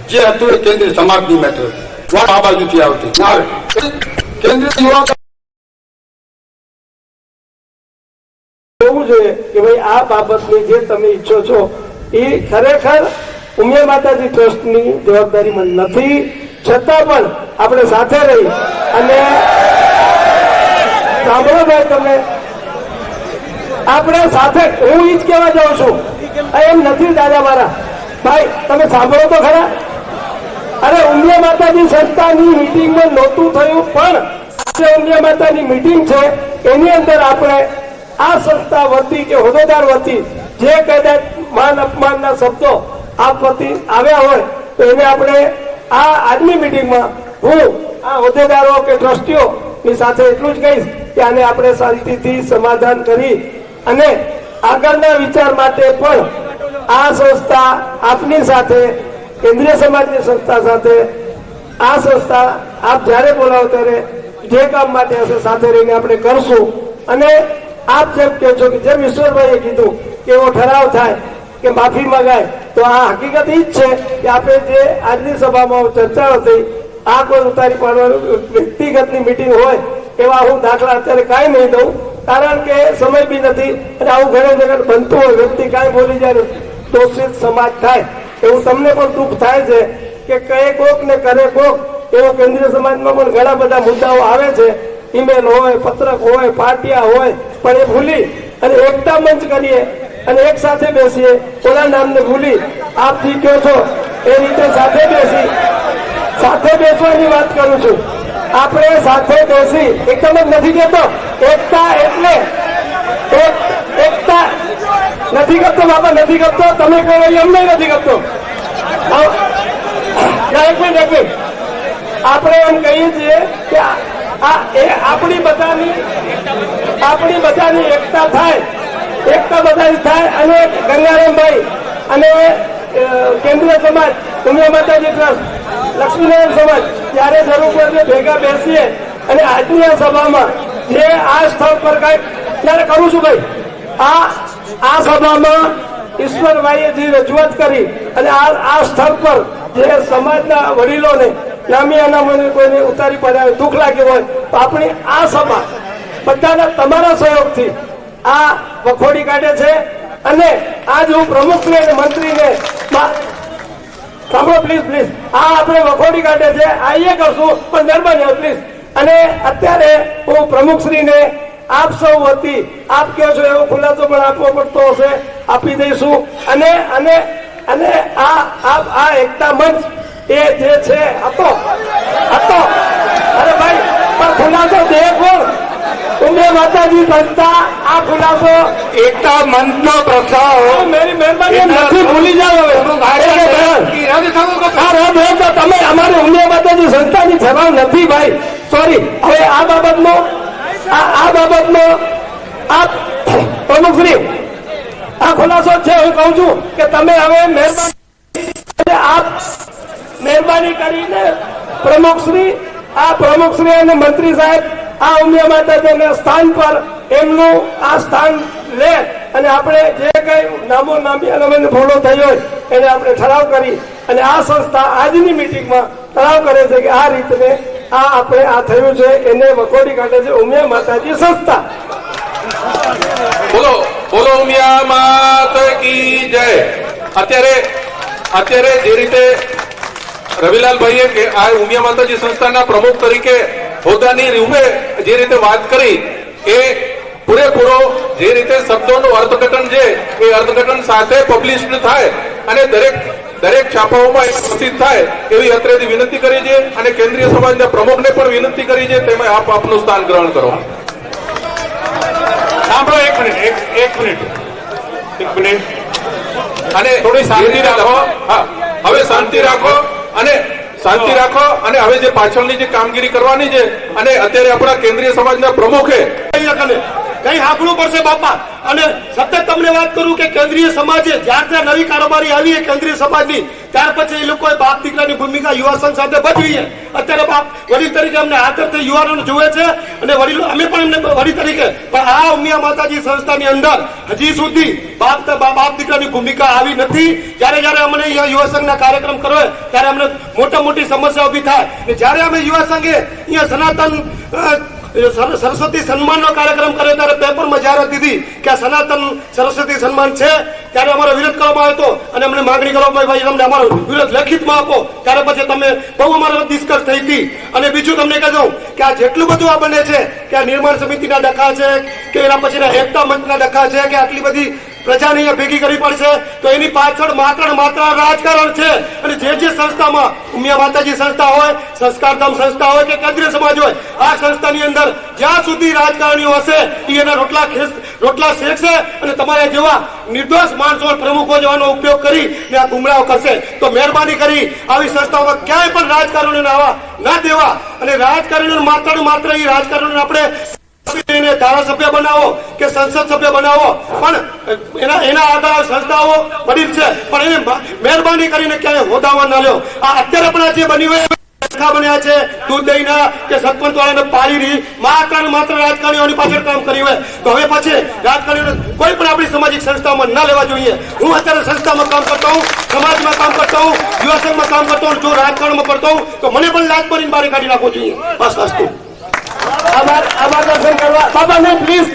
જે હતું એ કેન્દ્રીય સમાજની મેટર વાત આ બાજુથી આવતી. કેન્દ્રીય યુવા જોવું જોઈએ કે ભાઈ આ બાબતની જે તમે ઈચ્છો છો એ ખરેખર ઉમિયા માતાજી ટ્રસ્ટની જવાબદારીમાં નથી, છતાં પણ આપણે સાથે રહી અને સાંભળો ભાઈ, તમે આપણે સાથે, હું ઈ જ કહેવા જાઉં છું, એમ નથી દાદા મારા ભાઈ, તમે સાંભળો તો ખરા. અરે ઉમિયા માતાજી સંસ્થાની મિટિંગમાં નહોતું થયું, પણ ઉમિયા માતાની મિટિંગ છે એની અંદર આપણે આ સંસ્થા વતી કે હોદ્દેદાર વતી જે કદાચ માન અપમાનના શબ્દો આપ વતી આવ્યા હોય તો એને આપણે આ આજની મિટિંગમાં હું આ હોદ્દેદારો કે ટ્રસ્ટીઓ ની સાથે એટલું જ કહીશ કે આને આપણે શાંતિથી સમાધાન કરી અને આગળના વિચાર માટે પણ આ સંસ્થા આપની સાથે, કેન્દ્રીય સમાજની સંસ્થા સાથે, આ સંસ્થા આપ જ્યારે બોલાવો ત્યારે જે કામ માટે હશે સાથે રહીને આપણે કરશું. અને આપ જેમ કહો છો કે જેમ ઈશ્વરભાઈએ કીધું કે એવો ઠરાવ થાય કે માફી માંગાય, તો આ હકીકત એ જ છે કે આપણે જે આજની સભામાં ચર્ચાઓ થઈ આ કોઈ ઉતારી પાડવાનું વ્યક્તિગતની મિટિંગ હોય એવા હું દાખલા અત્યારે કાંઈ નહીં દઉં, કારણ કે સમય બી નથી અને આવું ઘણી વખત બનતું હોય, વ્યક્તિ કાંઈ બોલી જાય દોષિત સમાજ થાય એવું તમને પણ દુઃખ થાય છે કે કહે કોક ને કરે કોક. એવો કેન્દ્રીય સમાજમાં પણ ઘણા બધા મુદ્દાઓ આવે છે, ઈમેલ હોય, પત્રક હોય, પાટિયા હોય, પણ એ ભૂલી અને એકતા મંચ કરીએ અને એક સાથે બેસીએ, ઓલા નામને ભૂલી આપ જી કહો છો એ રીતે સાથે બેસવાની વાત કરું છું. આપણે સાથે બેસી એકદમ જ નથી કહેતો, એકતા એટલે એકતા નથી કરતો બાપા, નથી કરતો, તમે કહો એમને નથી કરતો. એક મિનિટ આપણે એમ કહીએ છીએ કે આપણી બધાની એકતા થાય, એકતા બધાની થાય. અને ગંગારામભાઈ અને કેન્દ્રીય સમાજ, ઉમિયા માતાજી ટ્રસ્ટ, લક્ષ્મીનારાયણ સમાજ જ્યારે જરૂર પડે ભેગા બેસીએ અને આજની આ સભામાં જે આ સ્થળ પર કઈ ત્યારે કરું છું ભાઈ, આ સભામાં ઈશ્વરભાઈએ જે રજૂઆત કરી અને આ સ્થળ પર જે સમાજના વડીલોને નામી અનામને કોઈને ઉતારી પડ્યા દુઃખ લાગ્યું હોય તો આપણી આ સભા બધાના તમારા સહયોગથી આ વખોડી કાઢે છે. અને આજ હું પ્રમુખને અને મંત્રીને સાંભળો પ્લીઝ, આ આપણે વખોડી કાઢે છે, આ એ કરશું પણ મહેરબાની પ્લીઝ. અને અત્યારે હું પ્રમુખશ્રીને આપ સૌ વતી આપ કહો છો એવો ખુલાસો પણ આપવો પડતો હશે, આપી દઈશું. અને આ એકતા મંચ એ જે છે હતો અરે ભાઈ પણ ખુલાસો દે કોણ? ઉમિયા માતાજી સંસ્થા આ ખુલાસો એકતા મંચનો પ્રસ્તાવ મેરી મહેરબાની નથી ભૂલી જાઓ તમે અમારી ઉમિયા માતાજી સંસ્થાની જવાબ નથી ભાઈ, સોરી. હવે આ બાબતનો આ પ્રમુખશ્રી આ ખુલાસો છે. હું કહું છું કે તમે હવે મહેરબાની કરીને પ્રમુખશ્રી અને મંત્રી સાહેબ આ ઉમિયા માતાજીના સ્થાન પર એમનું આ સ્થાન લે અને આપણે જે કઈ નામો નામી ફોલો થઈ હોય એને આપણે ઠરાવ કરી અને આ સંસ્થા આજની મિટિંગમાં ઠરાવ કરે છે કે આ રીતને આપણે આ થયું છે એને વખોડી કાઢે છે ઉમિયા માતાજી સંસ્થા. બોલો બોલો ઉમિયા માતા કી જય. અત્યારે જે રીતે રવિલાલભાઈએ કે આ ઉમિયા માતાજી સંસ્થાના પ્રમુખ તરીકે હોદ્દાની રૂપે જે રીતે વાત કરી એ પૂરેપૂરો જે રીતે શબ્દોનું અર્થઘટન છે એ અર્થઘટન સાથે પબ્લિશ્ડ થાય અને દરેક છાપાઓમાં એ પ્રસિદ્ધ થાય એવી અત્રેથી વિનંતી કરી છે અને કેન્દ્રીય સમાજના પ્રમુખને પણ વિનંતી કરી છે. તેમાં આપ આપનું સ્થાન ગ્રહણ કરો. સાંભળો એક મિનિટ અને થોડી શાંતિ રાખો. હા, હવે શાંતિ રાખો અને હવે જે પાછળની જે કામગીરી કરવાની છે અને અત્યારે આપણા કેન્દ્રીય સમાજના પ્રમુખે કઈ સાંભળવું પડશે બાપા. અને સતત તમને વાત કરું કે કેન્દ્રીય સમાજે જ્યાં નવી કારોબારી આવી કેન્દ્રીય સમાજની ત્યાર પછી એ લોકોએ બાપ દીકરાની ભૂમિકા યુવા સંઘ સાથે ભજવી છે. અત્યારે બાપ વડીલ તરીકે અમને આદરથી યુવાનોને જુએ છે અને વડીલો અમે પણ એમને વડીલ તરીકે, પણ આ ઉમિયા માતાજી સંસ્થાની અંદર હજી સુધી બાપ દીકરાની ભૂમિકા આવી નથી. જયારે અમને યુવા સંઘના કાર્યક્રમ કરવો ત્યારે અમને મોટી સમસ્યા ઉભી થાય. જયારે અમે યુવા સંઘે અહીંયા સનાતન સરસ્વતી સન્માનનો કાર્યક્રમ કર્યો ત્યારે પેપરમાં જાહેરાત દીધી કે આ સનાતન સરસ્વતી સન્માન છે, ત્યારે અમારો વિરોધ કરવામાં આવ્યો હતો અને અમને માંગણી કરવામાં આવી ભાઈ તમને અમારો વિરોધ લેખિતમાં આપો. ત્યારે પછી તમે બહુ અમારા ડિસ્કસ થઈ હતી. અને બીજું તમને કહી દઉં કે આ જેટલું બધું આ બને છે કે આ નિર્માણ સમિતિના ડખા છે કે એના પછીના એકતા મંચના ડખા છે કે આટલી બધી પ્રજાને અહીંયા ભેગી કરવી પડશે તો એની પાછળ માત્ર રાજકારણ છે. અને જે સંસ્થામાં ઉમિયા માતાજી સંસ્થા હોય, સંસ્કારધામ સંસ્થા હોય કે કેન્દ્રીય સમાજ હોય, આ સંસ્થાની અંદર જ્યાં સુધી રાજકારણીઓ હશે એ એના રોટલા શેકશે અને તમારા જેવા નિર્દોષ માણસો પ્રમુખો જવાનો ઉપયોગ કરી ને આ ગુમરાહ કરશે. તો મહેરબાની કરી આવી સંસ્થાઓમાં ક્યાંય પણ રાજકારણીઓને આવા ના દેવા. અને રાજકારણીઓ માત્ર એ રાજકારણીઓને આપણે ધારાસભ્ય બનાવો કે સંસદ સભ્ય બનાવો, પણ એના આધાર સંસ્થાઓ વડીલ છે પણ એને મહેરબાની કરીને ક્યાંય હોદામાં ના લ્યો. આ અત્યારે પણ જે બન્યું હોય બન્યા છે દૂધ દહીંના કે સરપંચ વાળાને પાડી માત્ર રાજકારણીઓની પાછળ કામ કર્યું હોય તો હવે પછી રાજકારણીઓ કોઈ પણ આપણી સામાજિક સંસ્થામાં ના લેવા જોઈએ. હું અત્યારે સંસ્થામાં કામ કરતો હું, સમાજમાં કામ કરતો હું, યુવા સંઘમાં કામ કરતો હું, જો રાજકારણમાં કરતો હું તો મને પણ લાજ મારીને બહાર કાઢી નાખવો જોઈએ. બસ વસ્તુ આભાર દર્શન કરવા બાબા ને પ્લીઝ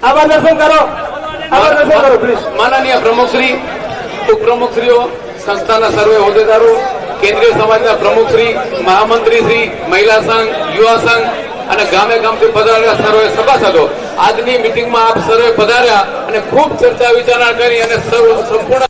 આભાર દર્શન કરો પ્લીઝ. માનનીય પ્રમુખશ્રી, ઉપપ્રમુખશ્રીઓ, સંસ્થાના સર્વે હોદ્દેદારો, કેન્દ્રીય સમાજના પ્રમુખશ્રી, મહામંત્રીશ્રી, મહિલા સંઘ, યુવા સંઘ અને ગામથી પધારેલા સર્વે સભાસદો, આજની મિટિંગમાં આપ સર્વે પધાર્યા અને ખૂબ ચર્ચા વિચારણા કરી અને સંપૂર્ણ